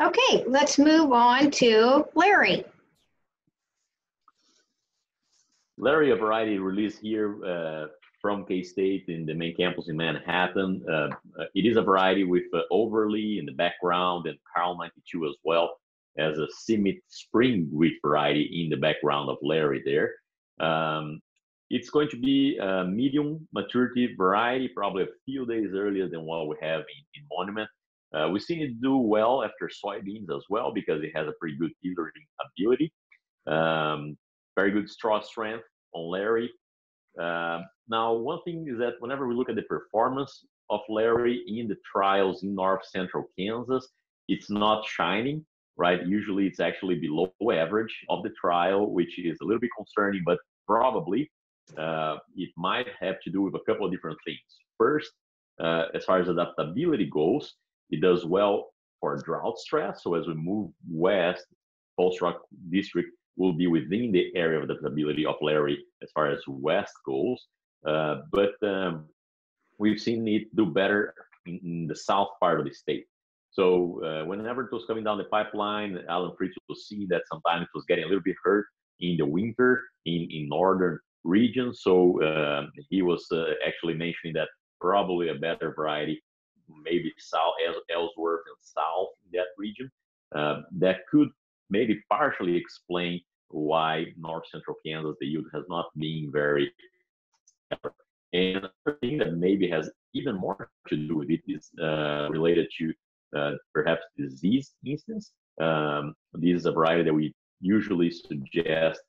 Okay, let's move on to Larry.
Larry, a variety released here from K-State in the main campus in Manhattan. It is a variety with Overly in the background and Carl 92 as well as a Simit spring wheat variety in the background of Larry there. It's going to be a medium maturity variety, probably a few days earlier than what we have in Monument. We've seen it do well after soybeans as well because it has a pretty good tillering ability. Very good straw strength on Larry. Now, one thing is that whenever we look at the performance of Larry in the trials in north central Kansas, it's not shining, right? Usually it's actually below average of the trial, which is a little bit concerning, but probably it might have to do with a couple of different things. First, as far as adaptability goes, it does well for drought stress. So as we move west, Post Rock District will be within the area of adaptability of Larry as far as west goes. But we've seen it do better in the south part of the state. So whenever it was coming down the pipeline, Alan Fritz will see that sometimes it was getting a little bit hurt in the winter in northern regions. So he was actually mentioning that probably a better variety, maybe south, Ellsworth and south in that region, that could maybe partially explain why north central Kansas, the yield has not been very. And another thing that maybe has even more to do with it is related to perhaps disease instance. This is a variety that we usually suggest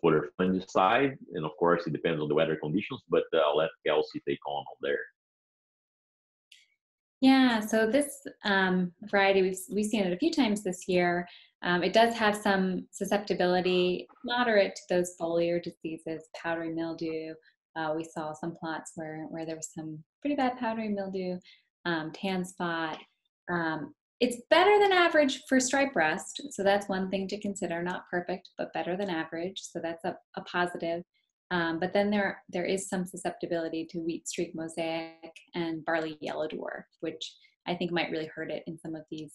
for their fungicide, and of course it depends on the weather conditions, but I'll let Kelsey take on there.
Yeah, so this variety, we've seen it a few times this year. It does have some susceptibility, moderate to those foliar diseases, powdery mildew. We saw some plots where there was some pretty bad powdery mildew, tan spot. It's better than average for stripe rust, so that's one thing to consider. Not perfect, but better than average, so that's a positive. But then there is some susceptibility to wheat streak mosaic and barley yellow dwarf, which I think might really hurt it in some of these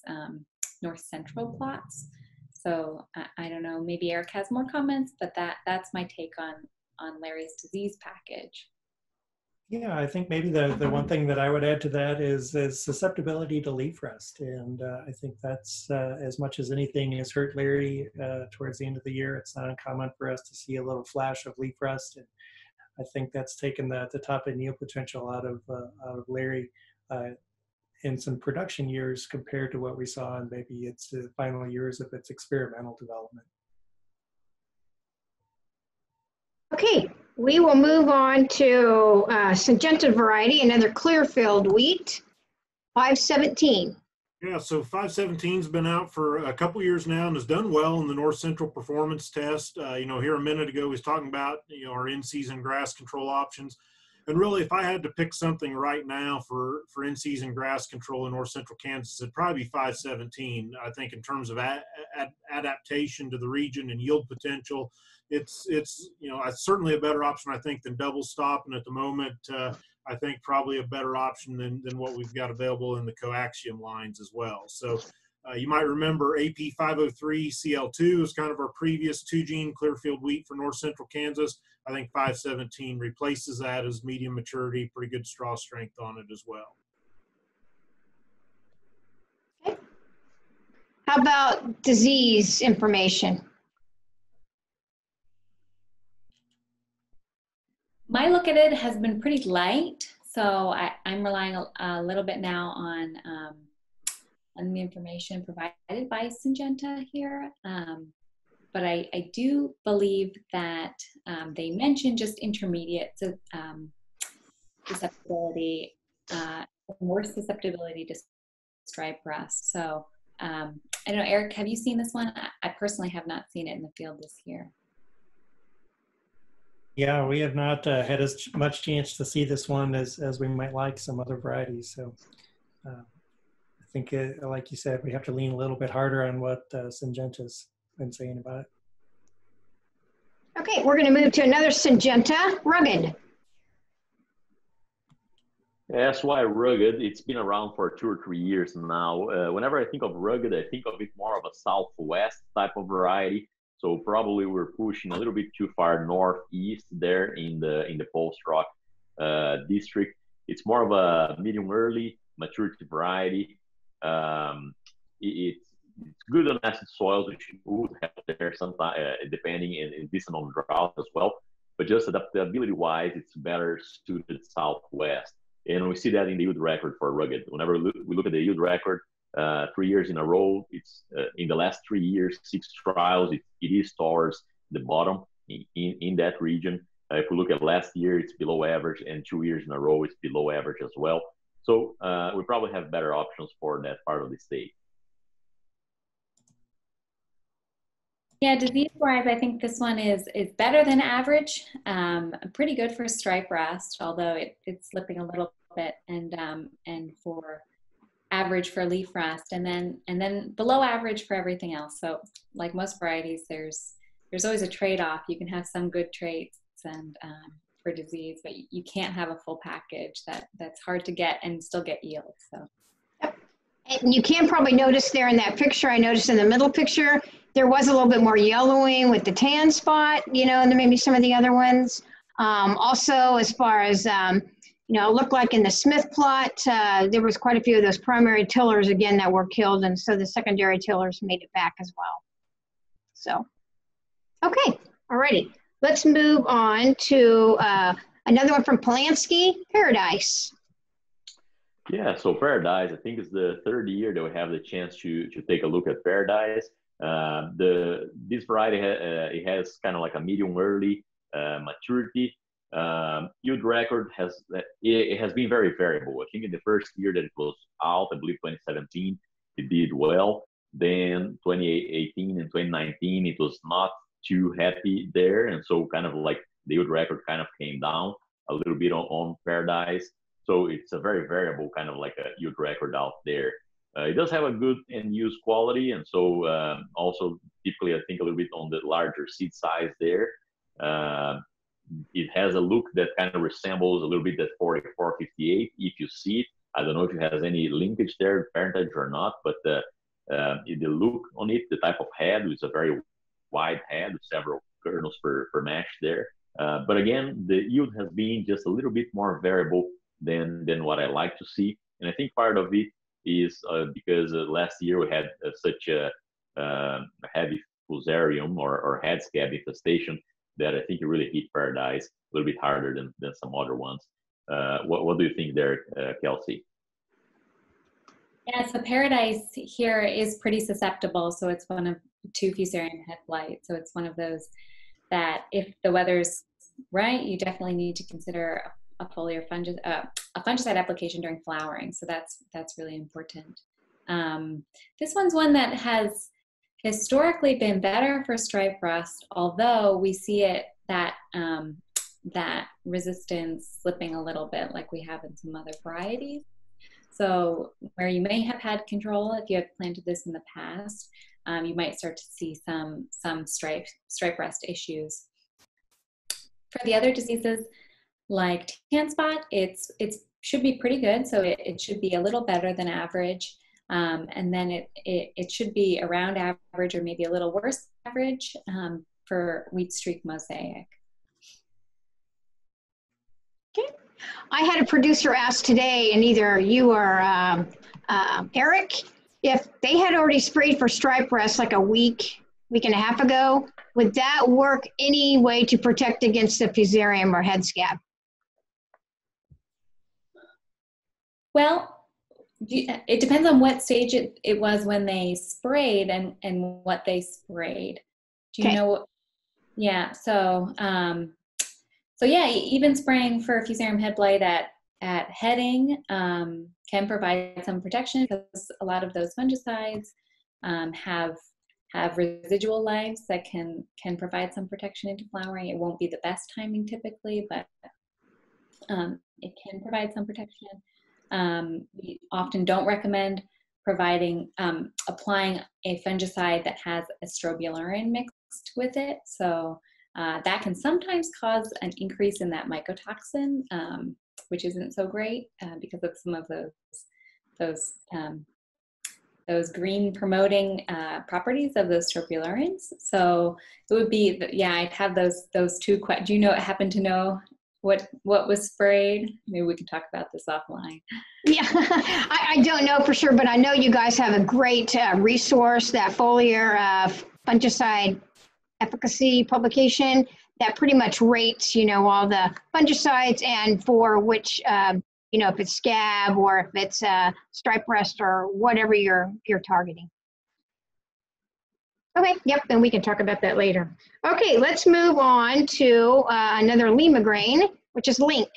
north central plots. So I don't know, maybe Eric has more comments, but that's my take on Larry's disease package.
Yeah, I think maybe the one thing that I would add to that is susceptibility to leaf rust. And I think that's as much as anything has hurt Larry towards the end of the year. It's not uncommon for us to see a little flash of leaf rust. And I think that's taken the top end yield potential out of Larry in some production years compared to what we saw in maybe its final years of its experimental development.
Okay, we will move on to Syngenta variety, another Clearfield wheat, 517.
Yeah, so 517's been out for a couple years now and has done well in the North Central Performance Test. You know, here a minute ago, we was talking about, you know, our in-season grass control options. And really, if I had to pick something right now for in-season grass control in North Central Kansas, it'd probably be 517. I think in terms of adaptation to the region and yield potential, it's you know, certainly a better option, I think, than double stop. And at the moment, I think probably a better option than what we've got available in the coaxium lines as well. So you might remember AP 503 CL2 is kind of our previous 2-gene Clearfield wheat for North Central Kansas. I think 517 replaces that as medium maturity, pretty good straw strength on it as well.
Okay. How about disease information?
My look at it has been pretty light, so I'm relying a little bit now on the information provided by Syngenta here. But I do believe that they mentioned just intermediate susceptibility, more susceptibility to stripe rust. So I don't know, Eric, have you seen this one? I personally have not seen it in the field this year.
Yeah, we have not had as much chance to see this one as we might like some other varieties. So I think, like you said, we have to lean a little bit harder on what Syngenta's been saying about it.
Okay, we're going to move to another Syngenta, rugged.
That's why rugged, it's been around for 2 or 3 years now. Whenever I think of rugged, I think of it more of a southwest type of variety. So probably we're pushing a little bit too far northeast there in the Post-Rock district. It's more of a medium early maturity variety. It's good on acid soils, which would help there sometimes, depending and decent on drought as well. But just adaptability wise, it's better suited southwest. And we see that in the yield record for rugged. Whenever we look at the yield record, 3 years in a row, it's in the last 3 years, 6 trials, it is towards the bottom in that region. If we look at last year, it's below average, and 2 years in a row, it's below average as well. So we probably have better options for that part of the state.
Yeah, disease-wise, I think this one is better than average. Pretty good for stripe rust, although it's slipping a little bit, and for average for leaf rust, and then below average for everything else. So, like most varieties, there's always a trade-off. You can have some good traits and for disease, but you can't have a full package that's hard to get and still get yield. So.
And you can probably notice there in that picture, I noticed in the middle picture, there was a little bit more yellowing with the tan spot, you know, and then maybe some of the other ones. Also, as far as, you know, it looked like in the Smith plot, there was quite a few of those primary tillers, again, that were killed. And so the secondary tillers made it back as well. So, okay, alrighty. Let's move on to another one from Polanski, Paradise.
Yeah, so Paradise, I think it's the 3rd year that we have the chance to take a look at Paradise. This variety it has kind of like a medium early maturity. Yield record has been very variable. I think in the first year that it was out, I believe 2017, it did well. Then 2018 and 2019, it was not too happy there, and so kind of like the yield record kind of came down a little bit on Paradise. So it's a very variable kind of like a yield record out there. It does have a good end use quality, and so also typically I think a little bit on the larger seed size there. It has a look that kind of resembles a little bit that 4458 if you see it. I don't know if it has any linkage there, parentage or not, but the look on it, the type of head, is a very wide head with several kernels per mesh there. But again, the yield has been just a little bit more variable than what I like to see. And I think part of it is because last year we had such a heavy fusarium or head scab infestation that I think it really hit Paradise a little bit harder than some other ones. What do you think there, Kelsey?
Yeah, so Paradise here is pretty susceptible. So it's one of 2 fusarium head blight. So it's one of those that if the weather's right, you definitely need to consider a foliar a fungicide application during flowering. So that's really important. This one's one that has historically been better for stripe rust, although we see it that resistance slipping a little bit like we have in some other varieties. So where you may have had control if you had planted this in the past, you might start to see some stripe rust issues. For the other diseases like tan spot, it should be pretty good. So it should be a little better than average. And then it should be around average or maybe a little worse than average for wheat streak mosaic.
Okay. I had a producer ask today, and either you or Eric, if they had already sprayed for stripe rust like a week and a half ago, would that work any way to protect against the fusarium or head scab?
Well, it depends on what stage it was when they sprayed and what they sprayed. Do you know what? Yeah, so yeah, even spraying for fusarium head blight at heading can provide some protection because a lot of those fungicides have residual lives that can provide some protection into flowering. It won't be the best timing typically, but it can provide some protection. We often don't recommend applying a fungicide that has a strobilurin mixed with it. So that can sometimes cause an increase in that mycotoxin, which isn't so great because of some of those green promoting properties of those strobilurins. So it would be, yeah, I'd have those 2 questions. Do you happen to know what was sprayed? Maybe we can talk about this offline.
Yeah, I don't know for sure, but I know you guys have a great resource, that foliar fungicide efficacy publication that pretty much rates, all the fungicides and for which, if it's scab or if it's stripe rust or whatever you're targeting. Okay, yep, and we can talk about that later. Okay, let's move on to another Lima grain, which is Link.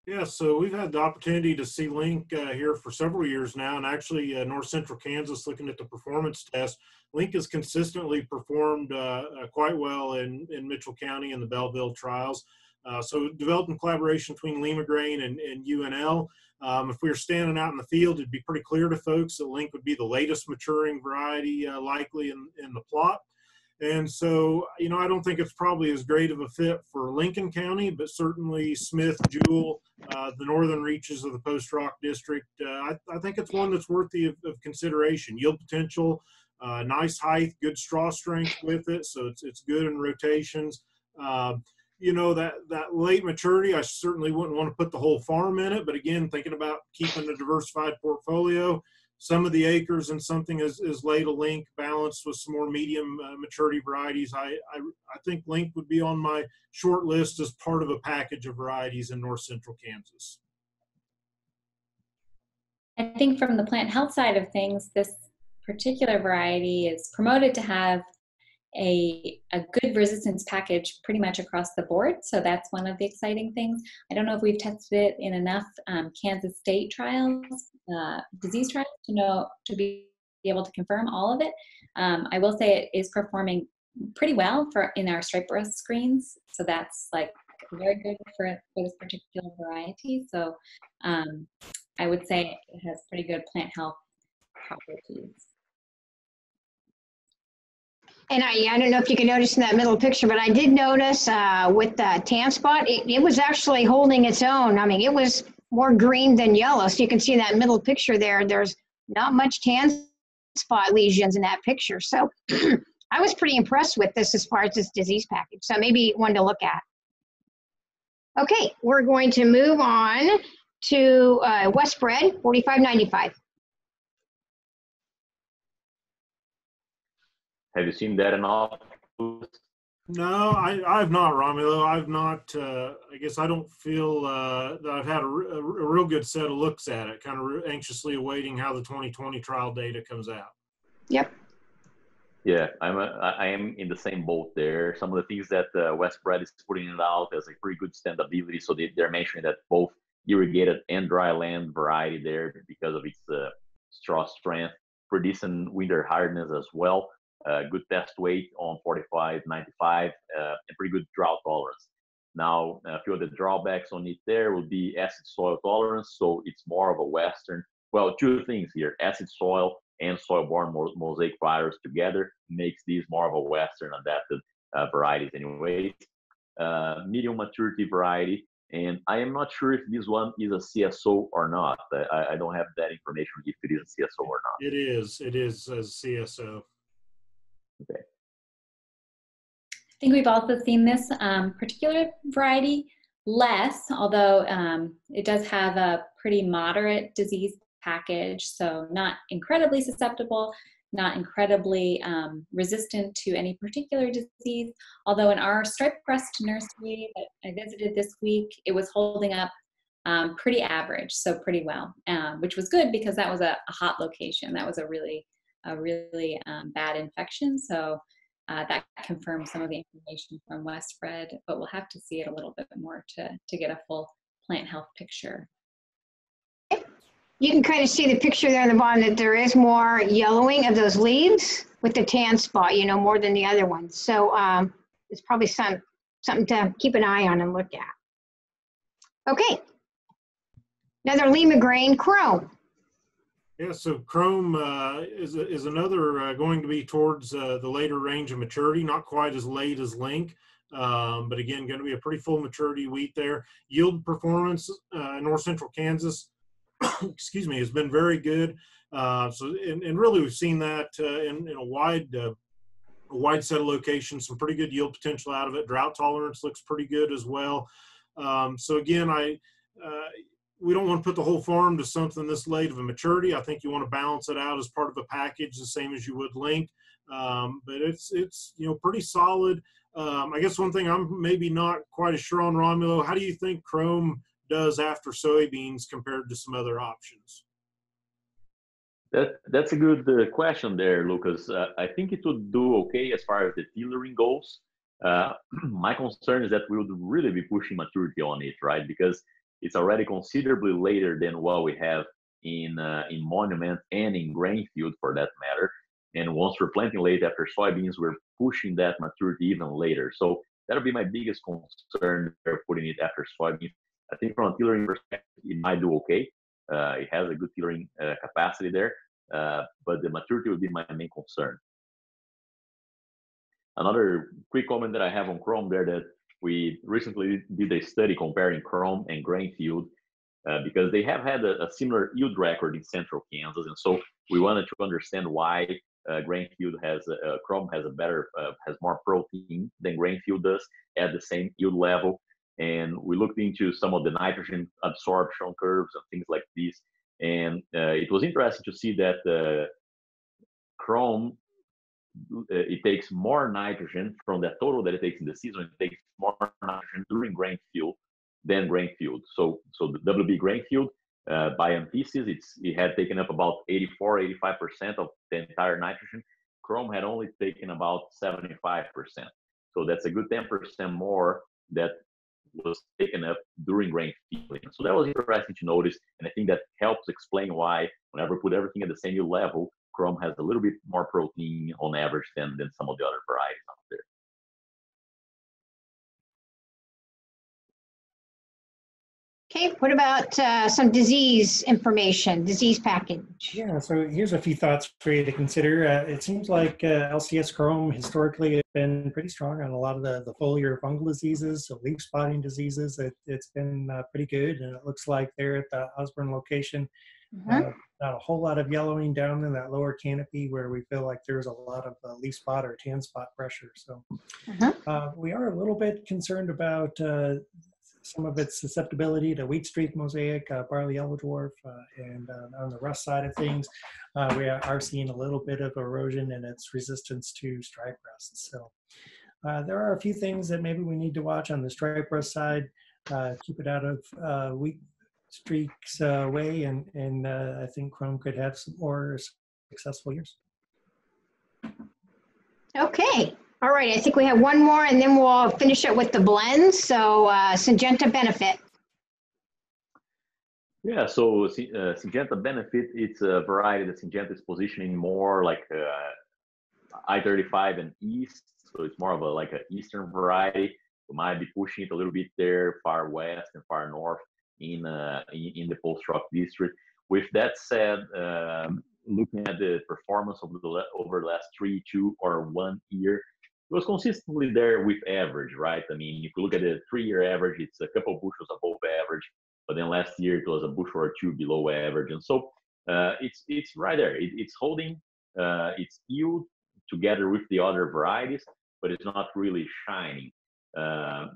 Yeah, so we've had the opportunity to see Link here for several years now, and actually North Central Kansas, looking at the performance test, Link has consistently performed quite well in Mitchell County in the Belleville trials. So developed in collaboration between Lima Grain and UNL. If we were standing out in the field, it'd be pretty clear to folks that Link would be the latest maturing variety likely in the plot. And so, I don't think it's probably as great of a fit for Lincoln County, but certainly Smith, Jewell, the northern reaches of the Post Rock District, I think it's one that's worthy of consideration. Yield potential, nice height, good straw strength with it, so it's good in rotations. That late maturity, I certainly wouldn't want to put the whole farm in it, but again, thinking about keeping a diversified portfolio, some of the acres and something as late a Link balanced with some more medium maturity varieties, I think Link would be on my short list as part of a package of varieties in North Central Kansas.
I think from the plant health side of things, this particular variety is promoted to have a good resistance package pretty much across the board. So that's one of the exciting things. I don't know if we've tested it in enough Kansas State trials, disease trials, to be able to confirm all of it. I will say it is performing pretty well in our stripe rust screens. So that's like very good for this particular variety. So I would say it has pretty good plant health properties.
And I don't know if you can notice in that middle picture, but I did notice with the tan spot, it was actually holding its own. I mean, it was more green than yellow. So you can see in that middle picture there's not much tan spot lesions in that picture. So I was pretty impressed with this as far as this disease package. So maybe one to look at. Okay, we're going to move on to West Bread, 4595.
Have you seen that enough?
No, I've not, Romulo. I've not. I guess I don't feel that I've had a real good set of looks at it. Kind of anxiously awaiting how the 2020 trial data comes out.
Yep.
Yeah, I am in the same boat there. Some of the things that Westbred is putting it out as a pretty good standability. So they're mentioning that both irrigated and dry land variety there because of its straw strength, pretty decent winter hardness as well. Good test weight on 45, 95, and pretty good drought tolerance. Now, a few of the drawbacks on it there will be acid soil tolerance. So it's more of a Western. Well, two things here: acid soil and soil-borne mosaic virus together makes these more of a Western adapted varieties anyways. Medium maturity variety, and I am not sure if this one is a CSO or not. I don't have that information if it is a CSO or not.
It is a CSO.
Okay.
I think we've also seen this particular variety less, although it does have a pretty moderate disease package, so not incredibly susceptible, not incredibly resistant to any particular disease. Although in our striped breast nursery that I visited this week, it was holding up pretty average, so pretty well, which was good because that was a hot location. That was a really bad infection. So that confirms some of the information from Westbred, but we'll have to see it a little bit more to get a full plant health picture.
You can kind of see the picture there in the bottom that there is more yellowing of those leaves with the tan spot, you know, more than the other ones. So it's probably something to keep an eye on and look at. Okay. Another Lima grain, Chrome.
Yeah, so Chrome is another going to be towards the later range of maturity, not quite as late as Link, but again, going to be a pretty full maturity wheat there. Yield performance in north central Kansas, excuse me, has been very good. And really we've seen that in a wide set of locations, some pretty good yield potential out of it. Drought tolerance looks pretty good as well. So again, we don't want to put the whole farm to something this late of a maturity. I think you want to balance it out as part of a package, the same as you would Link. But it's you know, pretty solid. I guess one thing I'm maybe not quite as sure on, Romulo, how do you think Chrome does after soybeans compared to some other options?
That's a good question there, Lucas. I think it would do okay as far as the tillering goes. My concern is that we would really be pushing maturity on it, right? Because it's already considerably later than what we have in Monument and in Grainfield, for that matter. And once we're planting late after soybeans, we're pushing that maturity even later. So that'll be my biggest concern. They're putting it after soybeans. I think from a tillering perspective, it might do okay. It has a good tillering capacity there, but the maturity would be my main concern. Another quick comment that I have on Chrome there, that we recently did a study comparing Chrome and Grainfield because they have had a similar yield record in central Kansas, and so we wanted to understand why Grainfield has Chrome has has more protein than Grainfield does at the same yield level. And we looked into some of the nitrogen absorption curves and things like this. And it was interesting to see that Chrome, it takes more nitrogen from the total that it takes in the season. It takes more nitrogen during Grainfield than Grainfield. So the WB Grainfield, by antithesis, it had taken up about 85% of the entire nitrogen. Chrome had only taken about 75%. So that's a good 10% more that was taken up during Grainfield. So that was interesting to notice, and I think that helps explain why whenever we put everything at the same yield level, Chrome has a little bit more protein on average than some of the other varieties out there.
Okay, what about some disease information, disease package?
Yeah, so here's a few thoughts for you to consider. It seems like LCS Chrome historically has been pretty strong on a lot of the foliar fungal diseases, so leaf spotting diseases. It's been pretty good, and it looks like there at the Osborne location, not a whole lot of yellowing down in that lower canopy where we feel like there's a lot of leaf spot or tan spot pressure. So we are a little bit concerned about some of its susceptibility to wheat streak mosaic, barley yellow dwarf, and on the rust side of things, we are seeing a little bit of erosion in its resistance to stripe rust. So There are a few things that maybe we need to watch on the stripe rust side. Keep it out of weak streaks way, and I think Chrome could have some more successful years.
Okay. All right. I think we have one more, and then we'll finish it with the blends. So Syngenta Benefit.
Yeah, so Syngenta Benefit, it's a variety that Syngenta is positioning more like I-35 and east. So it's more of like an eastern variety. We might be pushing it a little bit there, far west and far north in the post-rock district. With that said, looking at the performance over the last 3, 2, or 1 year, it was consistently there with average, right? I mean, if you look at the 3-year average, it's a couple bushels above average, but then last year it was a bushel or 2 below average, and so it's right there. It's holding its yield together with the other varieties, but it's not really shining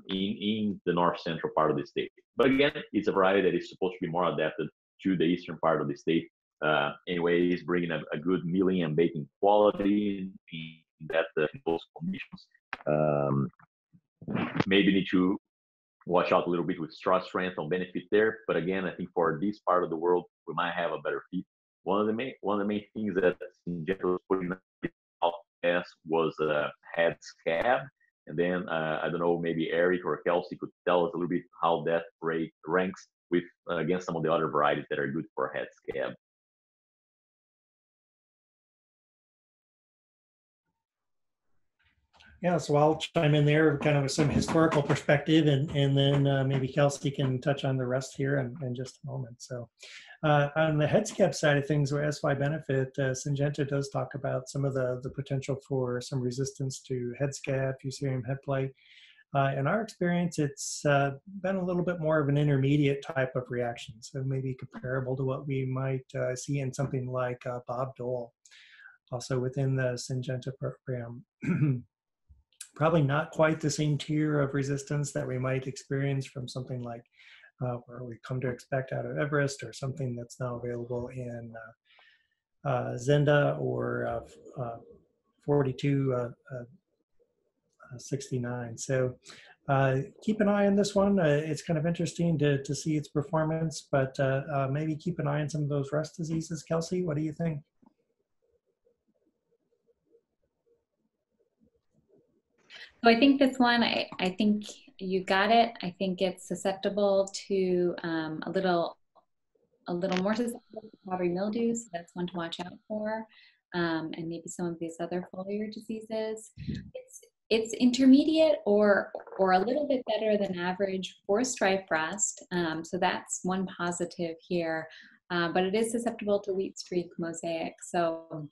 in the north central part of the state. But again, it's a variety that is supposed to be more adapted to the eastern part of the state. Anyway, it's bringing a good milling and baking quality in those conditions. Maybe need to watch out a little bit with straw strength on Benefit there, but again, I think for this part of the world, we might have a better fit. One of the main things that Syngenta was putting out as was head scab, and then I don't know, maybe Eric or Kelsey could tell us a little bit how that rate ranks with against some of the other varieties that are good for head scab.
Yeah, so I'll chime in there kind of with some historical perspective, and then maybe Kelsey can touch on the rest here in just a moment. So on the head scab side of things, or SY Benefit, Syngenta does talk about some of the potential for some resistance to head scab, Fusarium head blight. In our experience, it's been a little bit more of an intermediate type of reaction, so maybe comparable to what we might see in something like Bob Dole, also within the Syngenta program. Probably not quite the same tier of resistance that we might experience from something like where we come to expect out of Everest, or something that's now available in Zenda or 4269. So keep an eye on this one. It's kind of interesting to see its performance, but maybe keep an eye on some of those rust diseases. Kelsey, what do you think?
So I think this one, I think you got it. I think it's susceptible to a little more susceptible to powdery mildew, so that's one to watch out for, and maybe some of these other foliar diseases. It's intermediate or a little bit better than average for stripe rust, so that's one positive here. But it is susceptible to wheat streak mosaic, so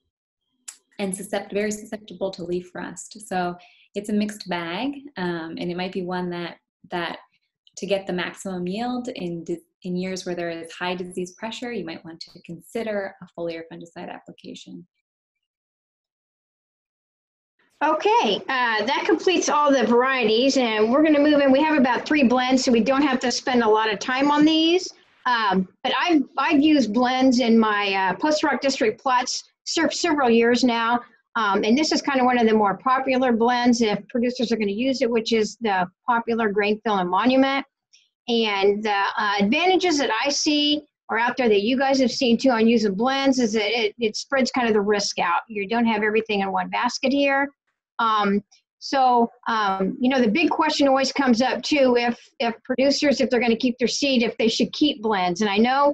and very susceptible to leaf rust. So it's a mixed bag, and it might be one that to get the maximum yield in years where there is high disease pressure, you might want to consider a foliar fungicide application.
Okay, that completes all the varieties, and we're going to move in. We have about 3 blends, so we don't have to spend a lot of time on these. But I've used blends in my post-rock district plots several years now. And this is kind of one of the more popular blends if producers are going to use it, which is the popular Grainfield and Monument. And the advantages that I see are out there that you guys have seen too on using blends is that it spreads kind of the risk out. You don't have everything in one basket here. You know, the big question always comes up too, if producers, if they're going to keep their seed, if they should keep blends. And I know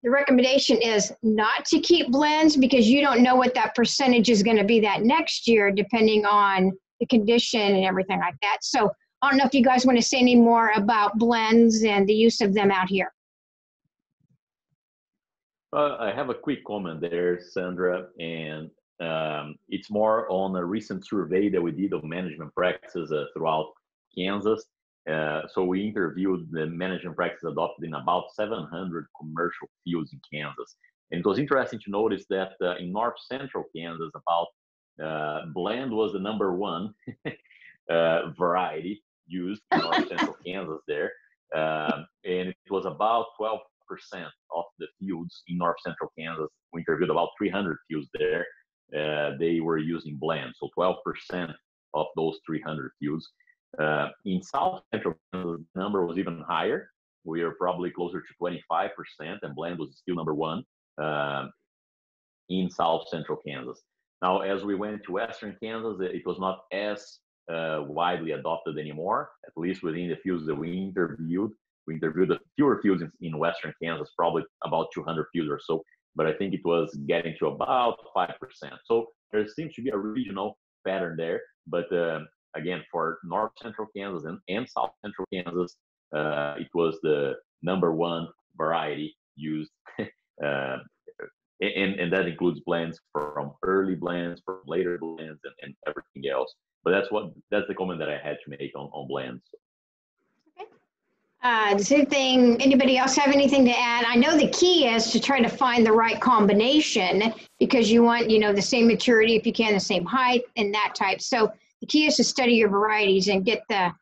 the recommendation is not to keep blends because you don't know what that percentage is going to be that next year, depending on the condition and everything like that. So I don't know if you guys want to say any more about blends and the use of them out here.
I have a quick comment there, Sandra, and it's more on a recent survey that we did of management practices throughout Kansas. So we interviewed the management practices adopted in about 700 commercial fields in Kansas. And it was interesting to notice that in north central Kansas, about blend was the #1 variety used in north central Kansas there. And it was about 12% of the fields in north central Kansas. We interviewed about 300 fields there. They were using blend. So 12% of those 300 fields. In South Central, the number was even higher. We are probably closer to 25%, and blend was still number one in South Central Kansas. Now, as we went to Western Kansas, it was not as widely adopted anymore, at least within the fields that we interviewed. We interviewed the fewer fields in Western Kansas, probably about 200 fields or so, but I think it was getting to about 5%. So there seems to be a regional pattern there, but again, for North Central Kansas and South Central Kansas, it was the number one variety used. And that includes blends from early blends, from later blends, and everything else. But that's the comment that I had to make on blends.
The same thing, anybody else have anything to add? I know the key is to try to find the right combination, because you want, the same maturity if you can, the same height and that type. So the key is to study your varieties and get the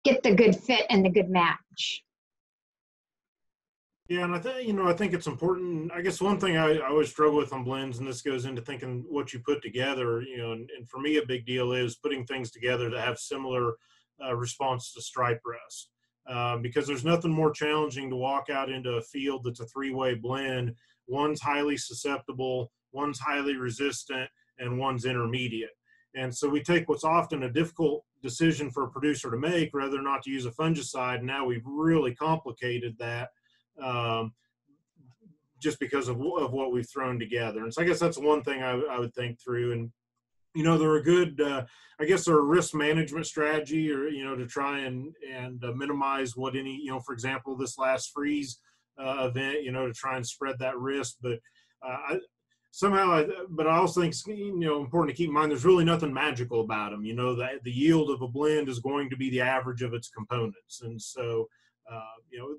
good fit and the good match.
Yeah, and I think it's important. I guess one thing I always struggle with on blends, and this goes into thinking what you put together, and for me a big deal is putting things together that have similar response to stripe rust. Because there's nothing more challenging to walk out into a field that's a three-way blend. One's highly susceptible, one's highly resistant, and one's intermediate. And so we take what's often a difficult decision for a producer to make, rather not to use a fungicide. Now we've really complicated that just because of what we've thrown together. And so I guess that's one thing I would think through. And they're a good, I guess they're a risk management strategy, or, to try and minimize what any, for example, this last freeze event, to try and spread that risk. But I also think it's, important to keep in mind, there's really nothing magical about them. The yield of a blend is going to be the average of its components. And so,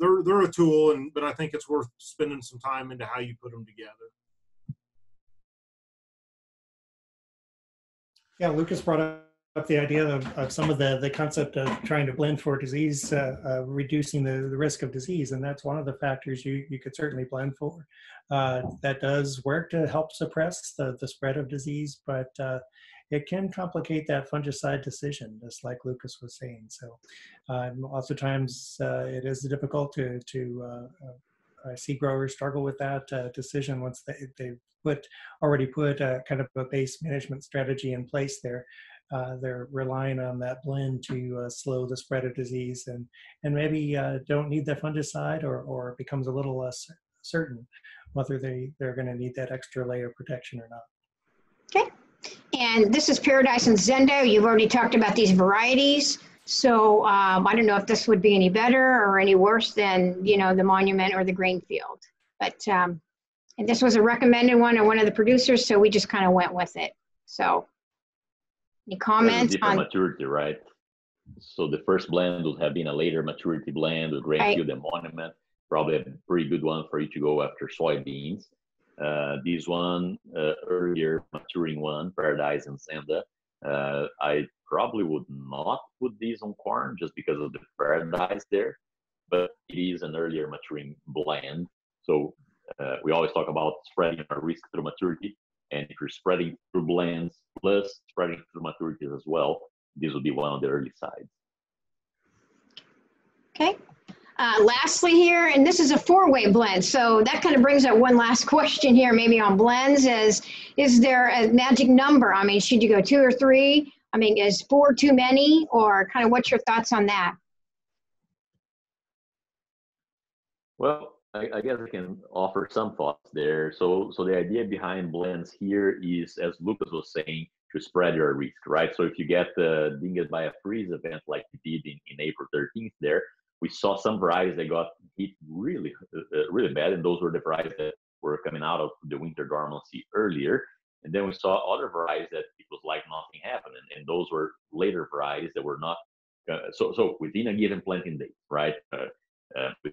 they're a tool, but I think it's worth spending some time into how you put them together.
Yeah, Lucas brought up the idea of some of the concept of trying to blend for disease, reducing the risk of disease, and that's one of the factors you could certainly blend for. That does work to help suppress the spread of disease, but it can complicate that fungicide decision, just like Lucas was saying. So lots of times it is difficult to see growers struggle with that decision once they've already put kind of a base management strategy in place there. They're relying on that blend to slow the spread of disease, and maybe don't need the fungicide, or it becomes a little less certain whether they're going to need that extra layer of protection or not.
Okay. And this is Paradise and Zendo. You've already talked about these varieties. So I don't know if this would be any better or any worse than, the Monument or the Grainfield. But, and this was a recommended one of one of the producers, so we just kind of went with it. So any comments
different
on
maturity, right? So the first blend would have been a later maturity blend with Grainfield and Monument. Probably a pretty good one for you to go after soybeans. This one, earlier maturing one, Paradise and Zenda, I probably would not put these on corn just because of the Paradise there, but it is an earlier maturing blend. So we always talk about spreading our risk through maturity, and if you're spreading through blends plus spreading through maturities as well, this would be one of the early sides.
Okay. Lastly here, and this is a four-way blend, so that kind of brings up one last question here maybe on blends is there a magic number? I mean, should you go 2 or 3? I mean, is 4 too many, or kind of what's your thoughts on that?
Well, I guess I can offer some thoughts there. So the idea behind blends here is, as Lucas was saying, to spread your risk, right? So if you get dinged by a freeze event like we did in April 13th there, we saw some varieties that got hit really bad, and those were the varieties that were coming out of the winter dormancy earlier. And then we saw other varieties that it was like nothing happened, and those were later varieties that were not. So within a given planting date, right?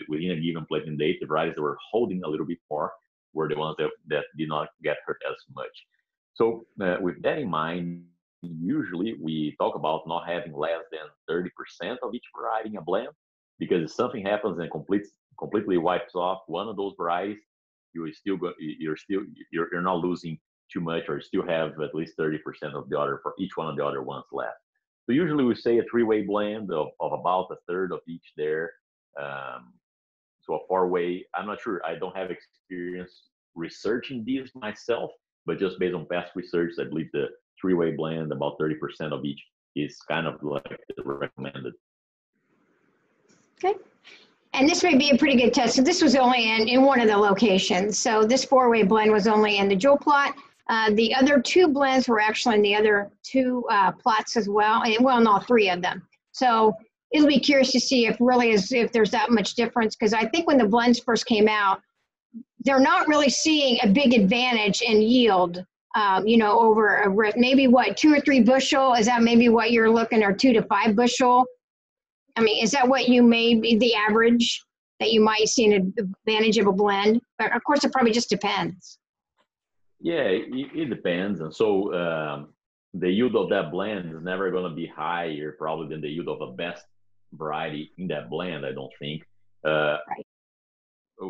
Within a given planting date, the varieties that were holding a little bit more were the ones that did not get hurt as much. So with that in mind, usually we talk about not having less than 30% of each variety in a blend, because if something happens and completely wipes off one of those varieties, you're not losing too much, or still have at least 30% of the other for each one of the other ones left. So usually we say a three-way blend of about a third of each there. So a four-way, I'm not sure, I don't have experience researching these myself, but just based on past research, I believe the three-way blend, about 30% of each, is kind of like the recommended.
Okay. And this may be a pretty good test. So this was only in one of the locations. So this four-way blend was only in the Joule plot. The other two blends were actually in the other two plots as well, and well, in all three of them. So it'll be curious to see if there's that much difference, because I think when the blends first came out, they're not really seeing a big advantage in yield, over maybe what, 2 or 3 bushel? Is that maybe what you're looking, or 2 to 5 bushel? I mean, is that what you may be the average that you might see an advantage of a blend? But of course, it probably just depends.
Yeah, it depends. And so the yield of that blend is never going to be higher probably than the yield of the best variety in that blend, I don't think,
Right.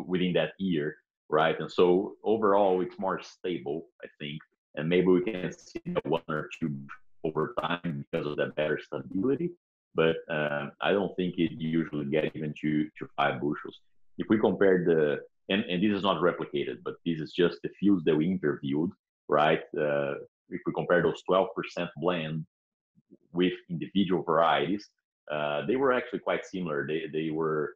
within that year, right? And so overall, it's more stable, I think. And maybe we can see 1 or 2 over time because of that better stability. But I don't think it usually gets even to 5 bushels. If we compare and this is not replicated, but this is just the fields that we interviewed, right? If we compare those 12% blend with individual varieties, they were actually quite similar. They were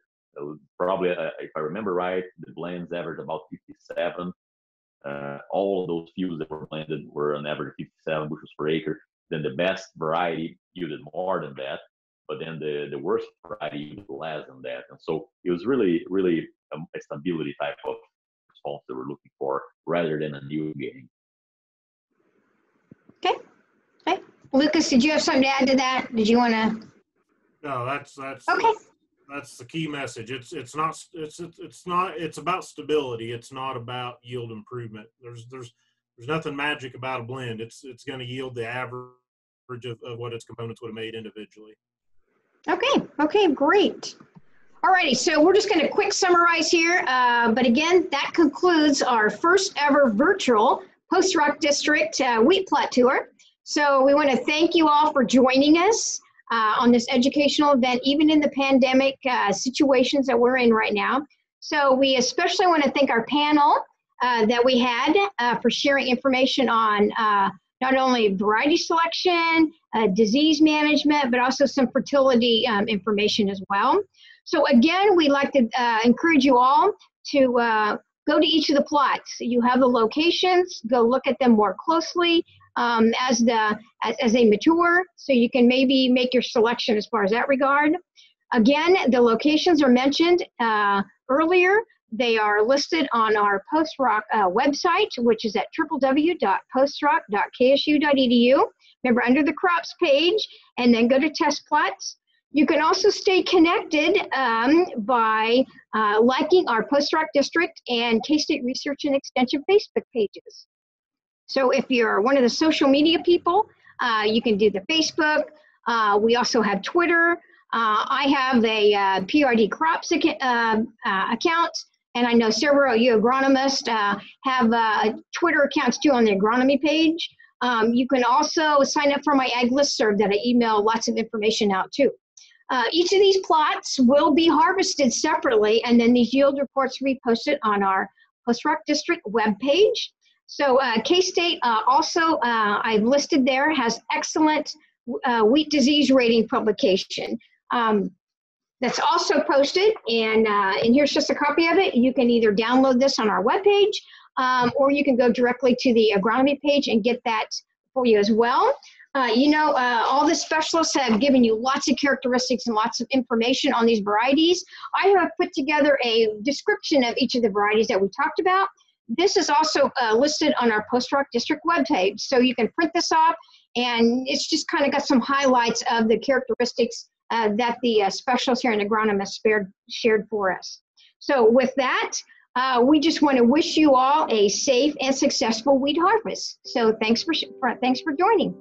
probably, if I remember right, the blends averaged about 57. All of those fields that were blended were on average 57 bushels per acre. Then the best variety yielded more than that, but then the worst variety yielded less than that. And so it was really, really a stability type of response that we're looking for rather than a new gain.
Okay. Lucas, did you have something to add to that? Did you want to?
No, that's
Okay.
That's the key message. It's about stability. It's not about yield improvement. There's nothing magic about a blend. It's going to yield the average of what its components would have made individually. Okay, great. All righty, so we're just going to quick summarize here. But again, that concludes our first ever virtual Post-Rock District wheat plot tour. So we want to thank you all for joining us on this educational event, even in the pandemic situations that we're in right now. So we especially want to thank our panel that we had for sharing information on not only variety selection, disease management, but also some fertility information as well. So again, we'd like to encourage you all to go to each of the plots. You have the locations, go look at them more closely as they mature, so you can maybe make your selection as far as that regard. Again, the locations are mentioned earlier. They are listed on our Post-Rock website, which is at www.postrock.ksu.edu. Remember, under the crops page, and then go to test plots. You can also stay connected by liking our Post-Rock District and K-State Research and Extension Facebook pages. So if you're one of the social media people, you can do the Facebook. We also have Twitter. I have a PRD Crops account, and I know several of you agronomists have Twitter accounts too on the agronomy page. You can also sign up for my ag listserv that I email lots of information out too. Each of these plots will be harvested separately, and then these yield reports will be posted on our Post-Rock District webpage. So K-State also, I've listed there, has excellent wheat disease rating publication. That's also posted, and here's just a copy of it. You can either download this on our webpage, or you can go directly to the agronomy page and get that for you as well. All the specialists have given you lots of characteristics and lots of information on these varieties. I have put together a description of each of the varieties that we talked about. This is also listed on our Post-Rock District webpage, so you can print this off, and it's just kind of got some highlights of the characteristics that the specialists here in Agronomists shared for us. So with that, we just want to wish you all a safe and successful wheat harvest. So thanks for joining.